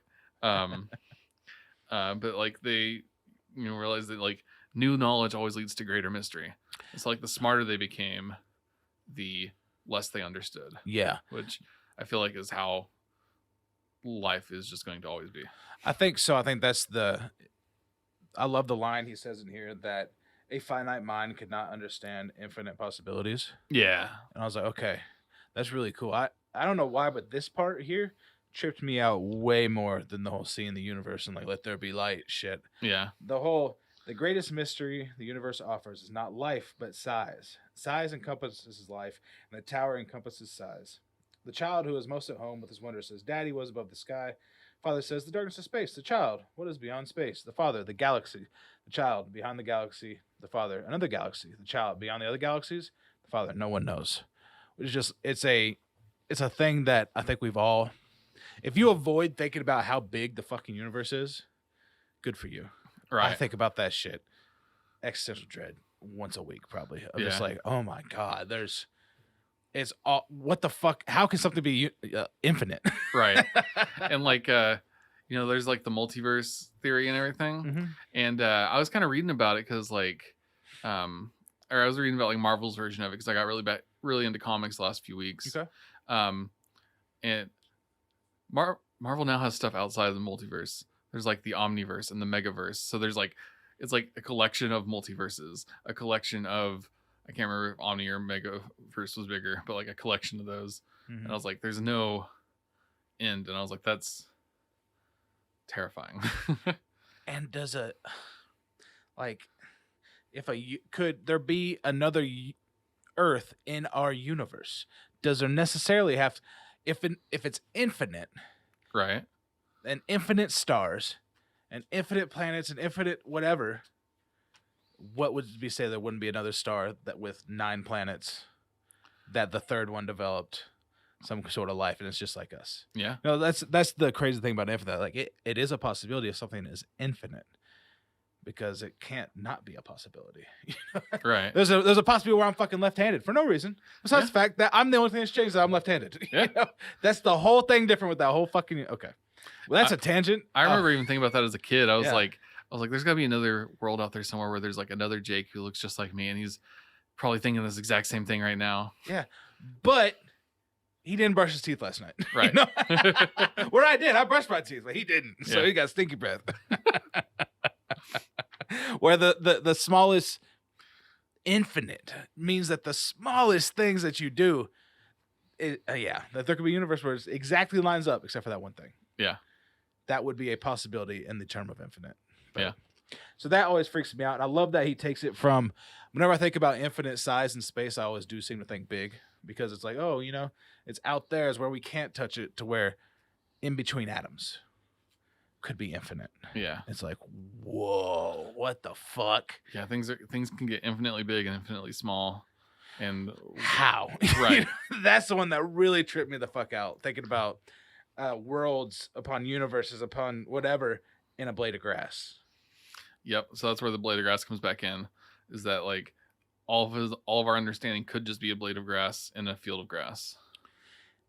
But like they, you know, realize that like new knowledge always leads to greater mystery. It's like the smarter they became, the less they understood. Yeah, which I feel like is how life is just going to always be. I think so. I think I love the line he says in here that a finite mind could not understand infinite possibilities. Yeah. And I was like, okay, that's really cool. I don't know why, but this part here tripped me out way more than the whole seeing the universe and like let there be light shit. Yeah. The greatest mystery the universe offers is not life, but size. Size encompasses life, and the tower encompasses size. The child who is most at home with his wonder says, Daddy, what is above the sky? Father says, the darkness of space. The child, what is beyond space? The father, the galaxy. The child, behind the galaxy. The father, another galaxy. The child, beyond the other galaxies. The father, no one knows. Which is just, it's a thing that I think we've all, if you avoid thinking about how big the fucking universe is, good for you. Right. I think about that shit. Existential dread once a week, probably. I'm just like, oh my God, it's all, what the fuck? How can something be infinite? Right. And like, you know, there's like the multiverse theory and everything. Mm-hmm. And I was kind of reading about it because like, or I was reading about like Marvel's version of it because I got really into comics the last few weeks. Okay. And Marvel now has stuff outside of the multiverse. There's like the Omniverse and the Megaverse. So there's like, it's like a collection of multiverses, a collection of, I can't remember if Omni or Megaverse was bigger, but like a collection of those. Mm-hmm. And I was like, there's no end. And I was like, that's terrifying. And could there be another Earth in our universe? Does there necessarily have, if it's infinite, right? And infinite stars and infinite planets and infinite whatever, what would we say there wouldn't be another star that with 9 planets that the third one developed some sort of life and it's just like us? Yeah. No, that's the crazy thing about infinite. Like it is a possibility if something is infinite because it can't not be a possibility. Right. There's a possibility where I'm fucking left-handed for no reason. Besides the fact that I'm the only thing that's changed that I'm left-handed. Yeah. You know? That's the whole thing different with that whole fucking, okay. Well, that's a tangent. I remember even thinking about that as a kid. I was like, there's got to be another world out there somewhere where there's like another Jake who looks just like me, and he's probably thinking this exact same thing right now. Yeah, but he didn't brush his teeth last night. Right. You know? Where I did. I brushed my teeth, but he didn't. So he got stinky breath. Where the smallest infinite means that the smallest things that you do, that there could be a universe where it exactly lines up except for that one thing. Yeah. That would be a possibility in the term of infinite. But, yeah. So that always freaks me out. And I love that he takes it from, whenever I think about infinite size and space, I always do seem to think big because it's like, oh, you know, it's out there is where we can't touch it to where in between atoms could be infinite. Yeah. It's like, whoa, what the fuck? Yeah. Things can get infinitely big and infinitely small. And how? Right. That's the one that really tripped me the fuck out. Thinking about worlds upon universes upon whatever in a blade of grass. Yep. So that's where the blade of grass comes back in, is that like all of our understanding could just be a blade of grass in a field of grass.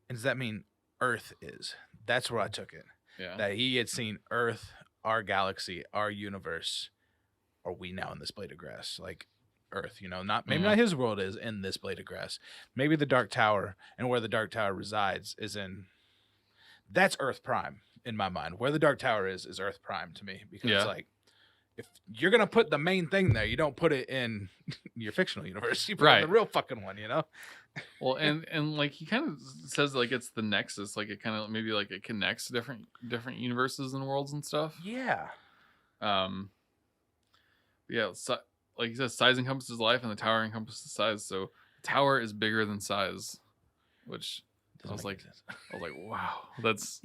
And does that mean Earth is? That's where I took it. Yeah. That he had seen Earth, our galaxy, our universe. Are we now in this blade of grass? Like Earth, you know, not his world is in this blade of grass. Maybe the Dark Tower and where the Dark Tower resides is in that's Earth Prime in my mind. Where the Dark Tower is Earth Prime to me, because like, if you're gonna put the main thing there, you don't put it in your fictional universe. You put it in the real fucking one, you know? Well, and like he kind of says like it's the nexus, like it kind of maybe like it connects different universes and worlds and stuff. Yeah. Yeah, like he says, size encompasses life, and the tower encompasses size. So the tower is bigger than size, which I was like, wow, that's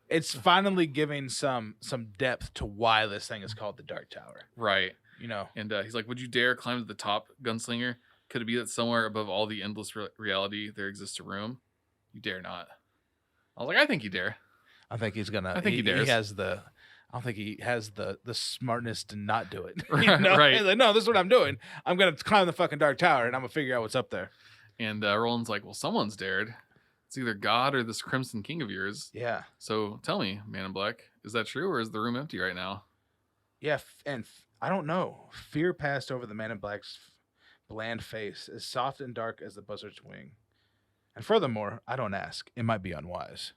It's finally giving some depth to why this thing is called the Dark Tower. Right. You know. And he's like, would you dare climb to the top, Gunslinger? Could it be that somewhere above all the endless reality there exists a room? You dare not. I was like, I think you dare. I think he's gonna. I think he dares. He has the. I don't think he has the smartness to not do it. Right. He's like, no, this is what I'm doing. I'm gonna climb the fucking Dark Tower and I'm gonna figure out what's up there. And Roland's like, well, someone's dared. It's either God or this Crimson King of yours. Yeah. So tell me, Man in Black, is that true or is the room empty right now? Yeah, and I don't know. Fear passed over the Man in Black's bland face, as soft and dark as the buzzard's wing. And furthermore, I don't ask. It might be unwise.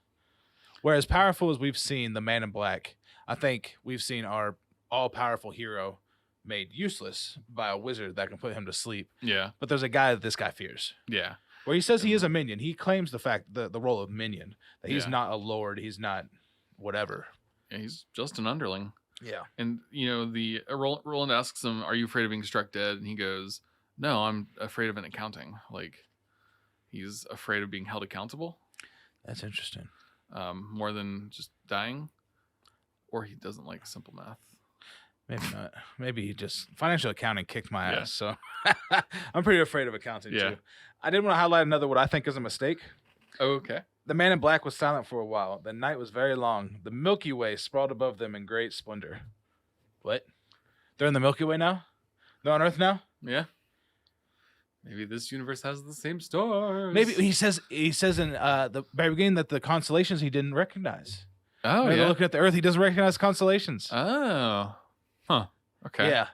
Whereas powerful as we've seen the Man in Black, I think we've seen our all-powerful hero made useless by a wizard that can put him to sleep. Yeah. But there's a guy that this guy fears. Yeah. Where he says he is a minion. He claims the role of minion. That he's Yeah. not a lord. He's not whatever. Yeah, he's just an underling. Yeah. And, you know, Roland asks him, are you afraid of being struck dead? And he goes, no, I'm afraid of an accounting. Like, he's afraid of being held accountable. That's interesting. More than just dying. Or he doesn't like simple math. Maybe not. Maybe he just financial accounting kicked my ass. So I'm pretty afraid of accounting too. I did want to highlight another what I think is a mistake. Oh, okay. The Man in Black was silent for a while. The night was very long. The Milky Way sprawled above them in great splendor. What? They're in the Milky Way now? They're on Earth now? Yeah. Maybe this universe has the same stars. Maybe he says in the very beginning that the constellations he didn't recognize. Oh, Maybe yeah. looking at the Earth, he doesn't recognize constellations. Oh. Huh. Okay. Yeah.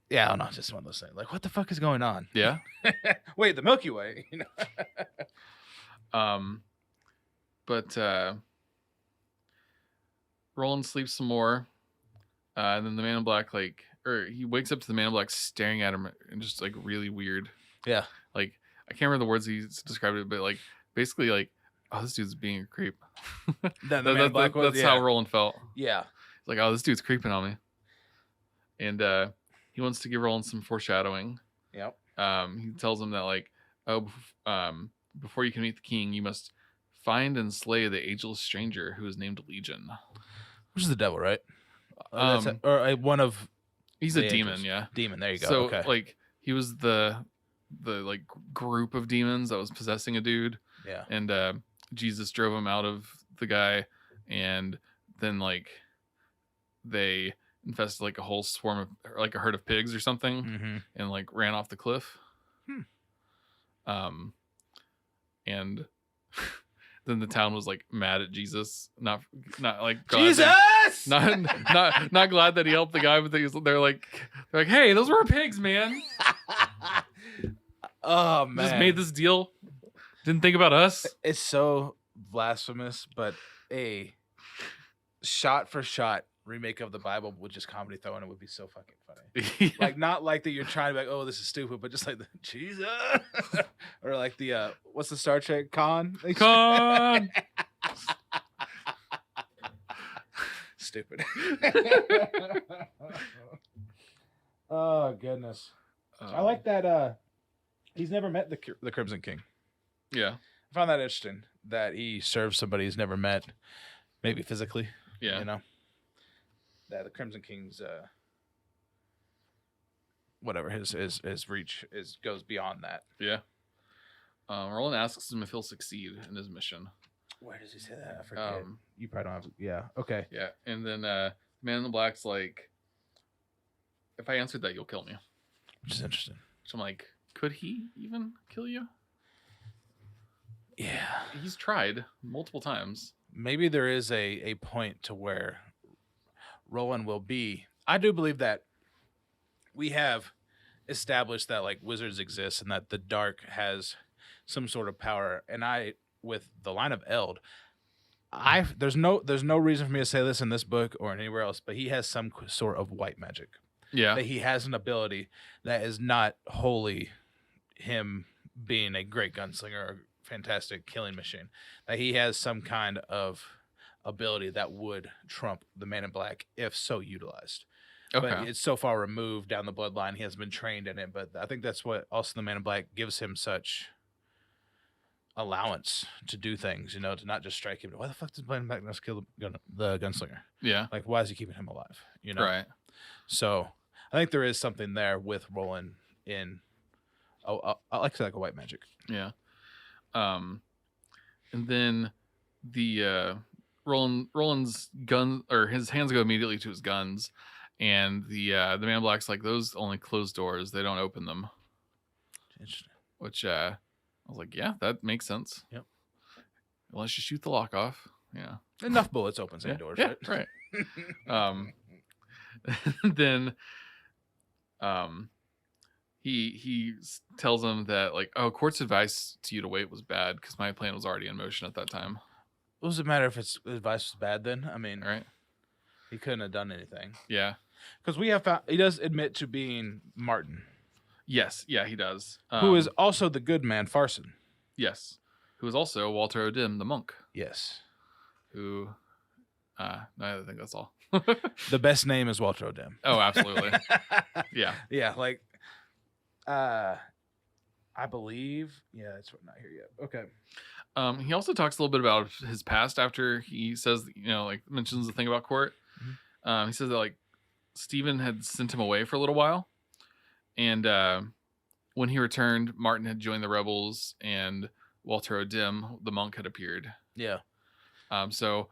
Yeah, I don't know. Just one of those things. Like, what the fuck is going on? Yeah. Wait, the Milky Way. You know. But Roland sleeps some more. And then the Man in Black, he wakes up to the Man in Black staring at him and just like really weird. Yeah. Like, I can't remember the words he described it, but like basically like, oh, this dude's being a creep. The Man in Black was, that's how Roland felt. Yeah. Like, oh, this dude's creeping on me. And he wants to give Roland some foreshadowing. Yep. He tells him that like, before you can meet the king, you must find and slay the ageless stranger who is named Legion. Which is the devil, right? One of. He's a demon, yeah. Demon. There you go. So okay. like he was the like group of demons that was possessing a dude. Yeah. And Jesus drove him out of the guy, and then like they infested like a whole swarm of like a herd of pigs or something, and like ran off the cliff. And then the town was like mad at Jesus, not like Jesus, not glad that he helped the guy, but they're like, hey, those were pigs, man. Oh man, just made this deal, didn't think about us. It's so blasphemous, but a shot for shot remake of the Bible with just comedy thrown in would be so fucking funny. Yeah. Like, not like that you're trying to be like, oh, this is stupid, but just like the Jesus, or like the what's the Star Trek Khan? Stupid. Oh goodness, I like that. He's never met the Crimson King. Yeah, I found that interesting that he serves somebody he's never met, maybe physically. Yeah, you know. That the Crimson King's whatever his reach goes beyond that. Yeah. Roland asks him if he'll succeed in his mission. Where does he say that? I forget. You probably don't have. Yeah. Okay. Yeah, and then Man in the Black's like, if I answered that, you'll kill me. Which is interesting. So I'm like, could he even kill you? Yeah. He's tried multiple times. Maybe there is a point to where Roland will be. I do believe that we have established that like wizards exist and that the dark has some sort of power. And with the line of Eld, there's no reason for me to say this in this book or anywhere else, but he has some sort of white magic. Yeah. That he has an ability that is not wholly him being a great gunslinger or fantastic killing machine. That he has some kind of ability that would trump the Man in Black if so utilized. Okay. But it's so far removed down the bloodline, he hasn't been trained in it. But I think that's what also the Man in Black gives him such allowance to do things, to not just strike him. Why the fuck does Man in Black not kill the gunslinger? Yeah. Like, why is he keeping him alive? Right. So I think there is something there with Roland in, I like to say like a white magic. Yeah. And then the Roland's gun, or his hands go immediately to his guns, and the Man in Black's like, those only close doors, they don't open them. Interesting. Which I was like, yeah, that makes sense. Yep. Unless you shoot the lock off. Yeah. Enough bullets opens any doors, yeah, right? Right. Then he tells him that, like, oh, Court's advice to you to wait was bad because my plan was already in motion at that time. What does it matter if its advice was bad then? I mean, Right. He couldn't have done anything. Yeah. Because we have found he does admit to being Martin. Yes. Yeah, he does. Who is also the good man, Farson. Yes. Who is also Walter O'Dim, the monk. Yes. Who, I think that's all. The best name is Walter O'Dim. Oh, absolutely. Yeah. Yeah, like, I believe. Yeah, it's not here yet. Okay. He also talks a little bit about his past after he says, like, mentions the thing about Court. Mm-hmm. He says that, like, Stephen had sent him away for a little while. And when he returned, Martin had joined the rebels and Walter O'Dim, the monk, had appeared. Yeah. So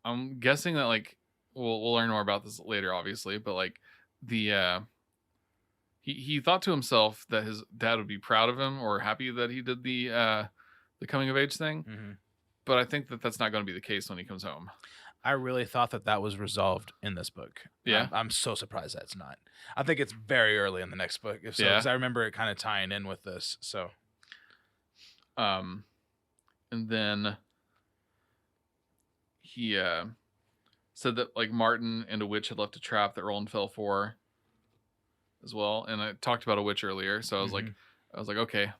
I'm guessing that, like, we'll learn more about this later, obviously, but, like, the he thought to himself that his dad would be proud of him or happy that he did the coming of age thing. Mm-hmm. But I think that that's not going to be the case when he comes home. I really thought that was resolved in this book. Yeah. I'm so surprised that's not. I think it's very early in the next book. If so, because I remember it kind of tying in with this. So, and then he said that, like, Martin and a witch had left a trap that Roland fell for as well. And I talked about a witch earlier, so I was like, okay,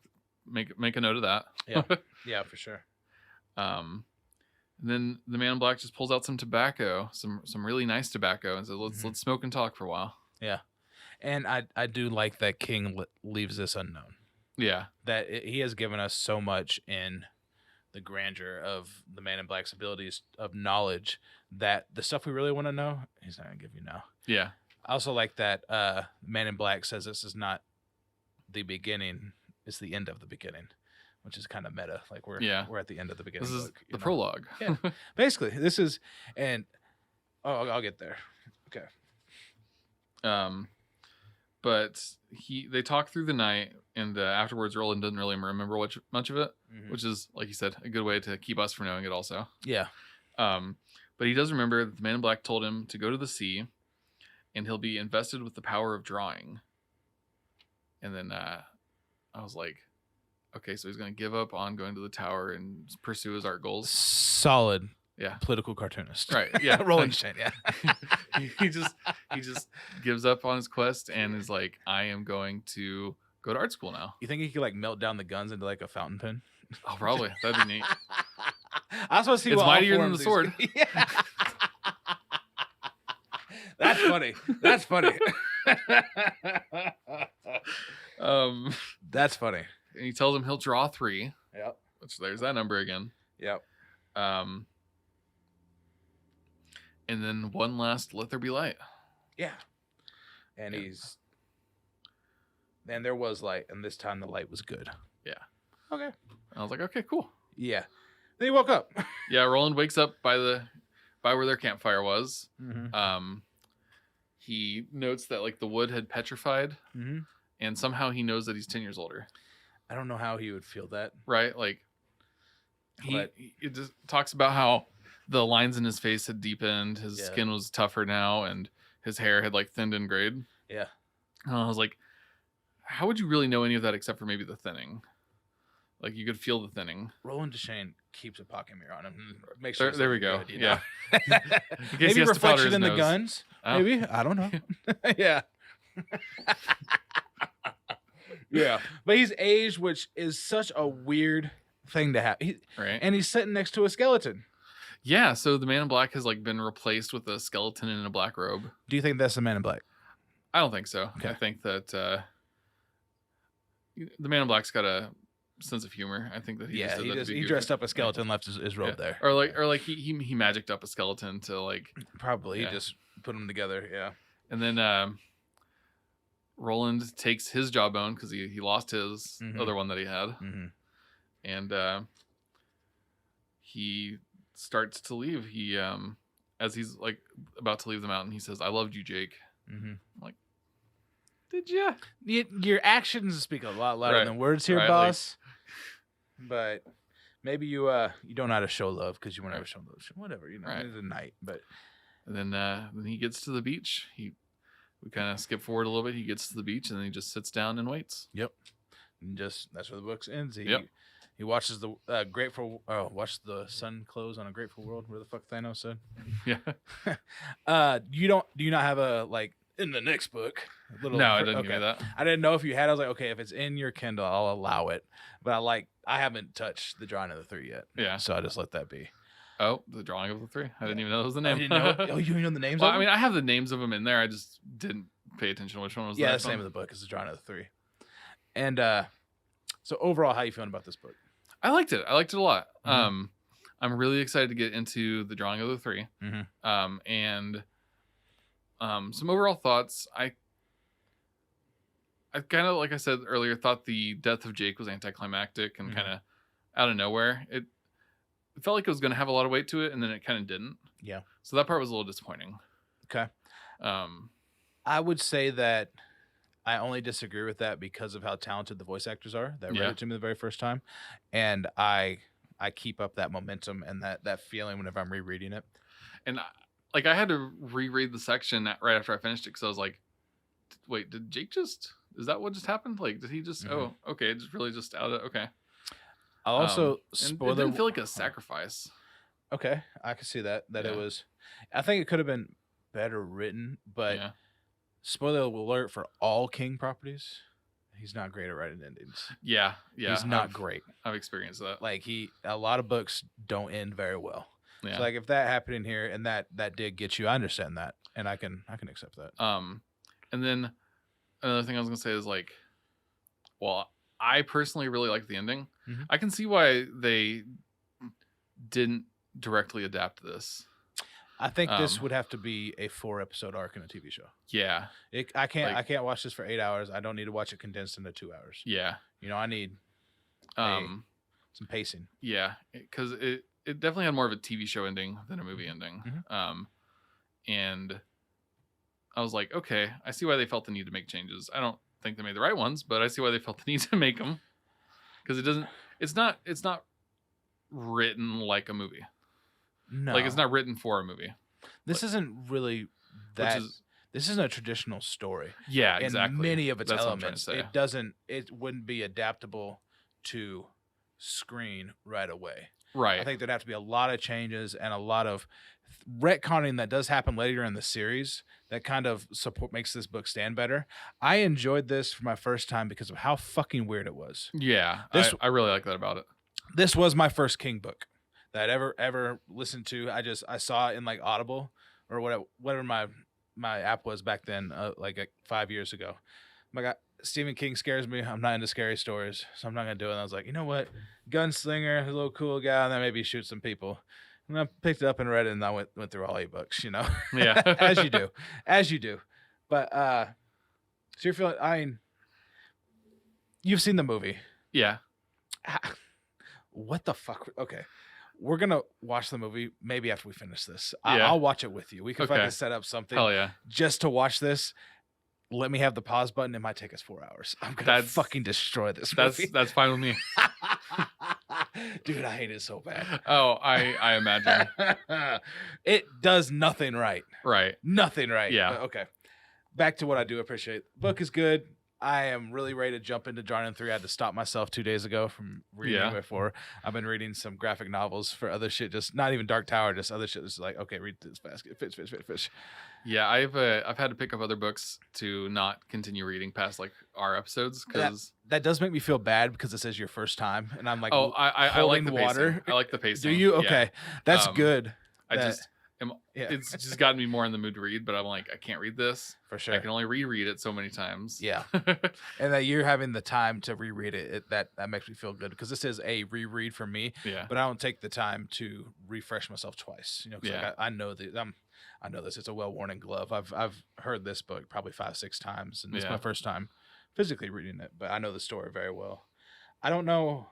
make a note of that. Yeah. Yeah, for sure. And then the Man in Black just pulls out some tobacco, some really nice tobacco, and says, let's smoke and talk for a while. Yeah. And I do like that King leaves this unknown. Yeah. That he has given us so much in the grandeur of the Man in Black's abilities of knowledge that the stuff we really want to know, he's not going to give you now. Yeah. I also like that Man in Black says this is not the beginning, it's the end of the beginning, which is kind of meta. Like we're at the end of the beginning. This is book, the prologue. Yeah. Basically, this is, and I'll get there. Okay. But they talk through the night, and afterwards, Roland doesn't really remember much of it, which is, like you said, a good way to keep us from knowing it also. Yeah. But he does remember that the Man in Black told him to go to the sea, and he'll be invested with the power of drawing. And then I was like, okay, so he's going to give up on going to the tower and pursue his art goals. Solid. Yeah. Political cartoonist. Right. Yeah. Roland Shane. Yeah. he just gives up on his quest and is like, I am going to go to art school now. You think he could, like, melt down the guns into, like, a fountain pen? Oh, probably. That'd be neat. I was supposed to see it's what mightier than the sword. Yeah. That's funny. That's funny. That's funny. And he tells him he'll draw 3. Yep. Which, there's that number again. Yep. And then one last let there be light. Yeah. And and there was light, and this time the light was good. Yeah. Okay. I was like, okay, cool. Yeah. Then he woke up. Yeah, Roland wakes up by where their campfire was. Mm-hmm. He notes that, like, the wood had petrified, and somehow he knows that he's 10 years older. I don't know how he would feel that. Right? Like, it just talks about how the lines in his face had deepened, his skin was tougher now, and his hair had, like, thinned and grayed. Yeah. And I was like, how would you really know any of that except for maybe the thinning? Like you could feel the thinning. Roland Deschain keeps a pocket mirror on him. Make sure There we go. Good, Yeah. know? In case Maybe he has to powder reflection his in the nose. guns. Oh. Maybe, I don't know. Yeah. Yeah, but he's aged, which is such a weird thing to have. Right. And he's sitting next to a skeleton. Yeah, so the Man in Black has like been replaced with a skeleton in a black robe. Do you think that's the Man in Black? I don't think so. Okay. I think that the Man in Black's got a sense of humor. I think that he dressed up a skeleton, left his robe there. Or like he magicked up a skeleton to like probably he just put them together. Yeah. And then Roland takes his jawbone because he lost his other one that he had, and he starts to leave. He as he's like about to leave the mountain, he says, "I loved you, Jake." I'm like, did you? Your actions speak a lot louder than words here, boss. But maybe you don't know how to show love because you won't ever show love. Whatever, it's a night. But and then when he gets to the beach, we kind of skip forward a little bit. He gets to the beach and then he just sits down and waits. Yep. And that's where the book ends. He watches the watch the sun close on a grateful world. Where the fuck Thanos said? Yeah. Do you not have a like in the next book? No, I didn't give me that. I didn't know if you had. I was like, okay, if it's in your Kindle, I'll allow it. But I haven't touched the drawing of the 3 yet. Yeah. So I just let that be. Oh, the drawing of the 3. I didn't even know that was the name. I didn't know. Oh, you know the names? Well, of them? I mean, I have the names of them in there. I just didn't pay attention to which one was. Yeah, that's the name of the book. Is the drawing of the 3. And so overall, how you feeling about this book? I liked it. I liked it a lot. I'm really excited to get into the drawing of the 3. And some overall thoughts. I kind of, like I said earlier, thought the death of Jake was anticlimactic and kind of out of nowhere. It felt like it was going to have a lot of weight to it, and then it kind of didn't. Yeah. So that part was a little disappointing. Okay. I would say that I only disagree with that because of how talented the voice actors are. That read it to me the very first time, and I keep up that momentum and that feeling whenever I'm rereading it. And I had to reread the section right after I finished it because I was like, "Wait, did Jake just? Is that what just happened? Like, did he just? Oh, okay, it's really just out of okay." I'll also it didn't feel like a sacrifice. Okay, I can see that it was. I think it could have been better written, but spoiler alert for all King properties, he's not great at writing endings. Yeah, he's not great. I've experienced that. Like a lot of books don't end very well. Yeah. So like if that happened in here and that did get you, I understand that, and I can accept that. And then another thing I was gonna say is like, well, I personally really like the ending. I can see why they didn't directly adapt this. I think this would have to be a 4-episode arc in a TV show. Yeah, I can't watch this for 8 hours. I don't need to watch it condensed into 2 hours. Yeah, I need some pacing. Yeah, because it definitely had more of a TV show ending than a movie ending. And I was like, okay, I see why they felt the need to make changes. I don't think they made the right ones, but I see why they felt the need to make them because it's not written like a movie. No, like it's not written for a movie. This isn't really that. This isn't a traditional story. Yeah, exactly. In many of its elements, it wouldn't be adaptable to screen right away. Right. I think there'd have to be a lot of changes and a lot of retconning that does happen later in the series that kind of makes this book stand better. I enjoyed this for my first time because of how fucking weird it was. Yeah, I really like that about it. This was my first King book that I ever listened to. I saw it in like Audible or whatever my app was back then, like 5 years ago. My God, Stephen King scares me. I'm not into scary stories, so I'm not gonna do it. And I was like, you know what, Gunslinger, a little cool guy, and then maybe shoot some people. And I picked it up and read it, and I went through all 8 books. Yeah, as you do. But so you're feeling. You've seen the movie. Yeah. What the fuck? Okay. We're going to watch the movie maybe after we finish this. Yeah. I'll watch it with you. We can fucking set up something. Hell yeah. Just to watch this. Let me have the pause button. It might take us 4 hours. I'm going to fucking destroy this movie. That's fine with me. Dude, I hate it so bad. Oh, I imagine. It does nothing right. Right. Nothing right. Yeah. But okay. Back to what I do appreciate. The book is good. I am really ready to jump into Jarnon 3. I had to stop myself 2 days ago from reading before. I've been reading some graphic novels for other shit, just not even Dark Tower, just other shit. Just like, okay, read this basket, fish. Yeah, I've had to pick up other books to not continue reading past like our episodes because that does make me feel bad because this is your first time, and I'm like, I like the water. Pacing. I like the pacing. Do you? Okay, that's good. It's just gotten me more in the mood to read, but I'm like, I can't read this for sure. I can only reread it so many times. Yeah, and that you're having the time to reread it, that makes me feel good because this is a reread for me. Yeah, but I don't take the time to refresh myself twice. You know, like I know that I know this. It's a well-worn in glove. I've heard this book probably 5-6 times, and it's my first time physically reading it, but I know the story very well. I don't know.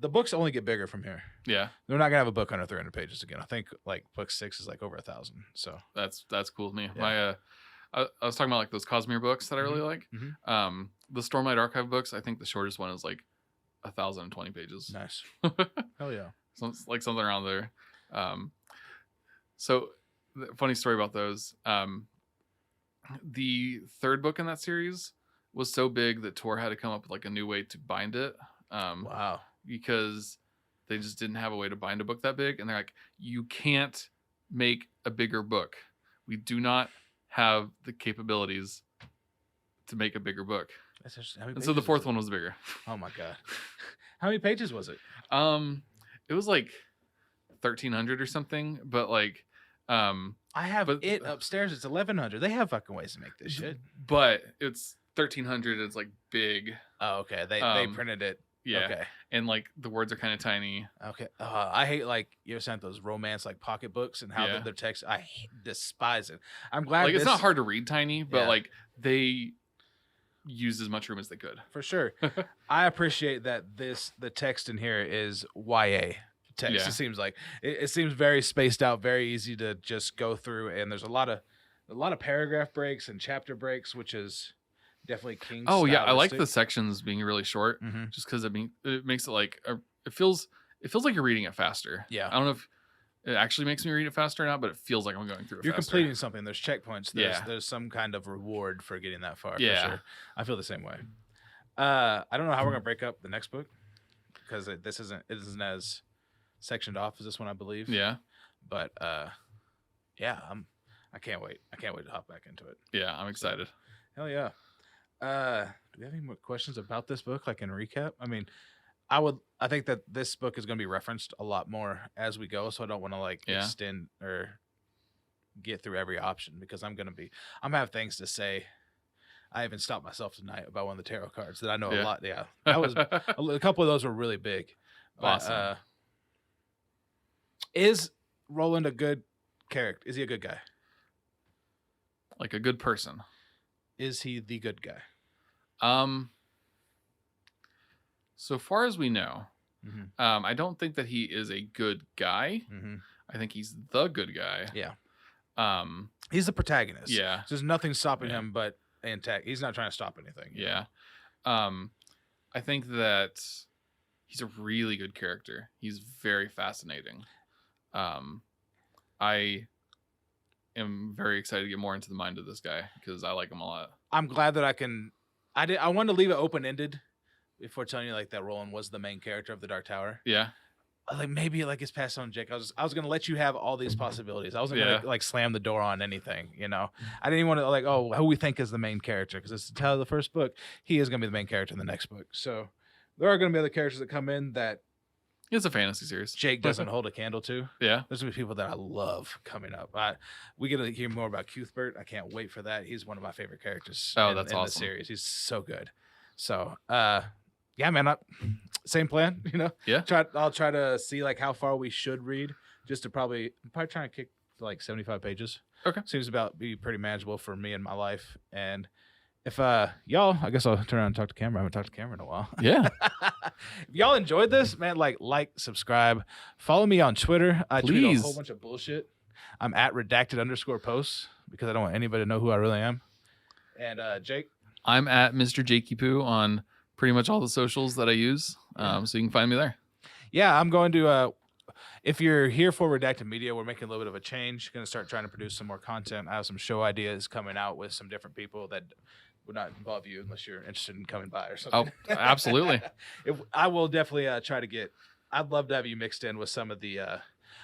The books only get bigger from here. Yeah, they're not gonna have a book under 300 pages again. I think like book 6 is like over 1,000. So that's cool with me. Yeah. I was talking about like those Cosmere books that I really like. Mm-hmm. The Stormlight Archive books. I think the shortest one is like 1,020 pages. Nice. Hell yeah. So it's like something around there. So funny story about those. The third book in that series was so big that Tor had to come up with like a new way to bind it. Wow. Because they just didn't have a way to bind a book that big, and they're like, you can't make a bigger book. We do not have the capabilities to make a bigger book. And so the fourth one was bigger. Oh my god. How many pages was it? It was like 1,300 or something, but like I have it upstairs. It's 1,100. They have fucking ways to make this shit. But it's 1,300. It's like big. Oh, okay. They printed it. Yeah. Okay. And like the words are kind of tiny. Okay. I hate like you ever sent those romance like pocket books and how their text. I despise it. I'm glad. Like it's not hard to read tiny, but like they used as much room as they could. For sure. I appreciate that the text in here is YA text. Yeah. It seems like it seems very spaced out, very easy to just go through, and there's a lot of paragraph breaks and chapter breaks, which is definitely king. Oh yeah, I like the sections being really short, just because it makes it like it feels like you're reading it faster. Yeah, I don't know if it actually makes me read it faster or not, but it feels like I'm going through it. You're faster. completing something. There's checkpoints. There's some kind of reward for getting that far. Yeah, for sure. I feel the same way. I don't know how we're gonna break up the next book because it isn't as sectioned off as this one, I believe. Yeah, but yeah, I can't wait. I can't wait to hop back into it. Yeah, I'm excited. Hell yeah. Do we have any more questions about this book, like in recap? I mean, I think that this book is going to be referenced a lot more as we go, so I don't want to like extend or get through every option because I'm gonna have things to say. I even stopped myself tonight about one of the tarot cards that I know a lot. Yeah, that was a couple of those were really big. But, awesome. Is Roland a good character? Is he a good guy? Like a good person? Is he the good guy? So far as we know, I don't think that he is a good guy. I think he's the good guy. Yeah. He's the protagonist. Yeah. There's nothing stopping him but he's not trying to stop anything. Yeah. I think that he's a really good character. He's very fascinating. I am very excited to get more into the mind of this guy because I like him a lot. I'm glad that I wanted to leave it open-ended before telling you like that Roland was the main character of the Dark Tower. Yeah. Like maybe like it's passed on Jake. I was gonna let you have all these possibilities. I wasn't gonna like slam the door on anything, you know. I didn't even want to like, who we think is the main character, because it's the title of the first book. He is gonna be the main character in the next book. So there are gonna be other characters that come in that it's a fantasy series Jake doesn't hold a candle to. Yeah. There's gonna be people that I love coming up. We get to hear more about Cuthbert. I can't wait for that. He's one of my favorite characters that's in awesome. the series. He's so good. So yeah, man, same plan, you know. Yeah. I'll try to see like how far we should read, just to I'm probably trying to kick to like 75 pages. Okay. Seems about be pretty manageable for me in my life. And if y'all, I guess I'll turn around and talk to Cameron. I haven't talked to Cameron in a while. Yeah. If y'all enjoyed this, man, like, subscribe, follow me on Twitter. I tweet a whole bunch of bullshit. I'm at redacted_posts because I don't want anybody to know who I really am. And Jake, I'm at Mr. Jakey Poo on pretty much all the socials that I use. So you can find me there. Yeah, I'm going to, if you're here for Redacted Media, we're making a little bit of a change. Going to start trying to produce some more content. I have some show ideas coming out with some different people that would not involve you unless you're interested in coming by or something. Oh, absolutely. I will definitely try to get. I'd love to have you mixed in with some of the.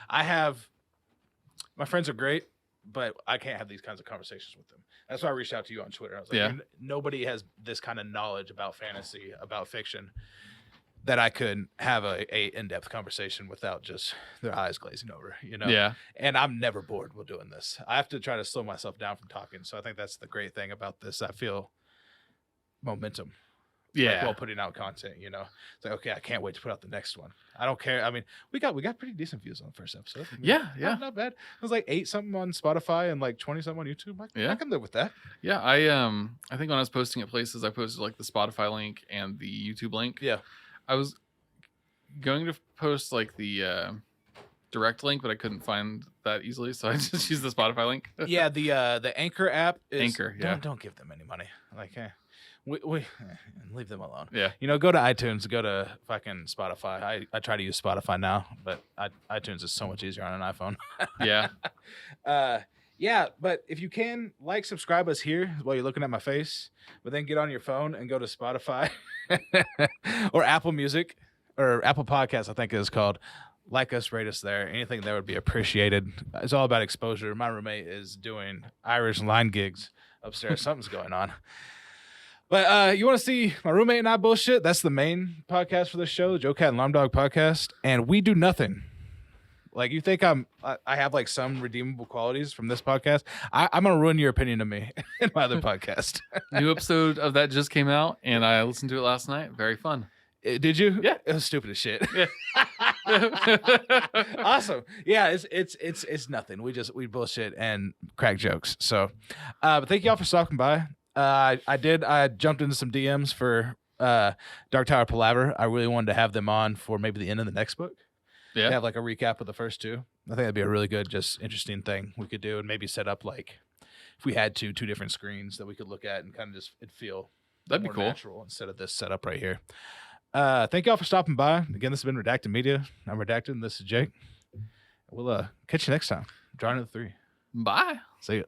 My friends are great, but I can't have these kinds of conversations with them. That's why I reached out to you on Twitter. I was like, nobody has this kind of knowledge about fantasy, about fiction, that I could have a in-depth conversation without just their eyes glazing over, you know? Yeah. And I'm never bored while doing this. I have to try to slow myself down from talking. So I think that's the great thing about this. I feel momentum. Yeah. While putting out content, you know? It's like, okay, I can't wait to put out the next one. I don't care. I mean, we got pretty decent views on the first episode. I mean, not bad. It was like 8 something on Spotify and like 20 something on YouTube. I can live with that. Yeah. I think when I was posting at places, I posted like the Spotify link and the YouTube link. Yeah. I was going to post like the direct link, but I couldn't find that easily, so I just used the Spotify link. Yeah, the Anchor app is Anchor. Yeah. Don't give them any money. Like, we leave them alone. Yeah. You know, go to iTunes, go to fucking Spotify. I try to use Spotify now, but iTunes is so much easier on an iPhone. Yeah. Yeah, but if you can, subscribe us here while you're looking at my face, but then get on your phone and go to Spotify or Apple Music or Apple Podcasts, I think it is called. Like us, rate us there. Anything there would be appreciated. It's all about exposure. My roommate is doing Irish line gigs upstairs. Something's going on. But you want to see my roommate and I bullshit? That's the main podcast for this show, the Joe Cat and Alarm Dog podcast. And we do nothing. Like, you think I have like some redeemable qualities from this podcast? I'm gonna ruin your opinion of me in my other podcast. New episode of that just came out, and I listened to it last night. Very fun. Did you? Yeah. It was stupid as shit. Yeah. Awesome. Yeah, it's nothing. We bullshit and crack jokes. So, but thank y'all for stopping by. I jumped into some DMs for Dark Tower Palaver. I really wanted to have them on for maybe the end of the next book. Yeah. Have like a recap of the first 2. I think that'd be a really good, just interesting thing we could do, and maybe set up like, if we had 2 different screens that we could look at and kind of just it'd feel that'd be more cool natural instead of this setup right here. Thank y'all for stopping by. Again, this has been Redacted Media. I'm Redacted, and this is Jake. We'll catch you next time. Drawing to the 3. Bye. See ya.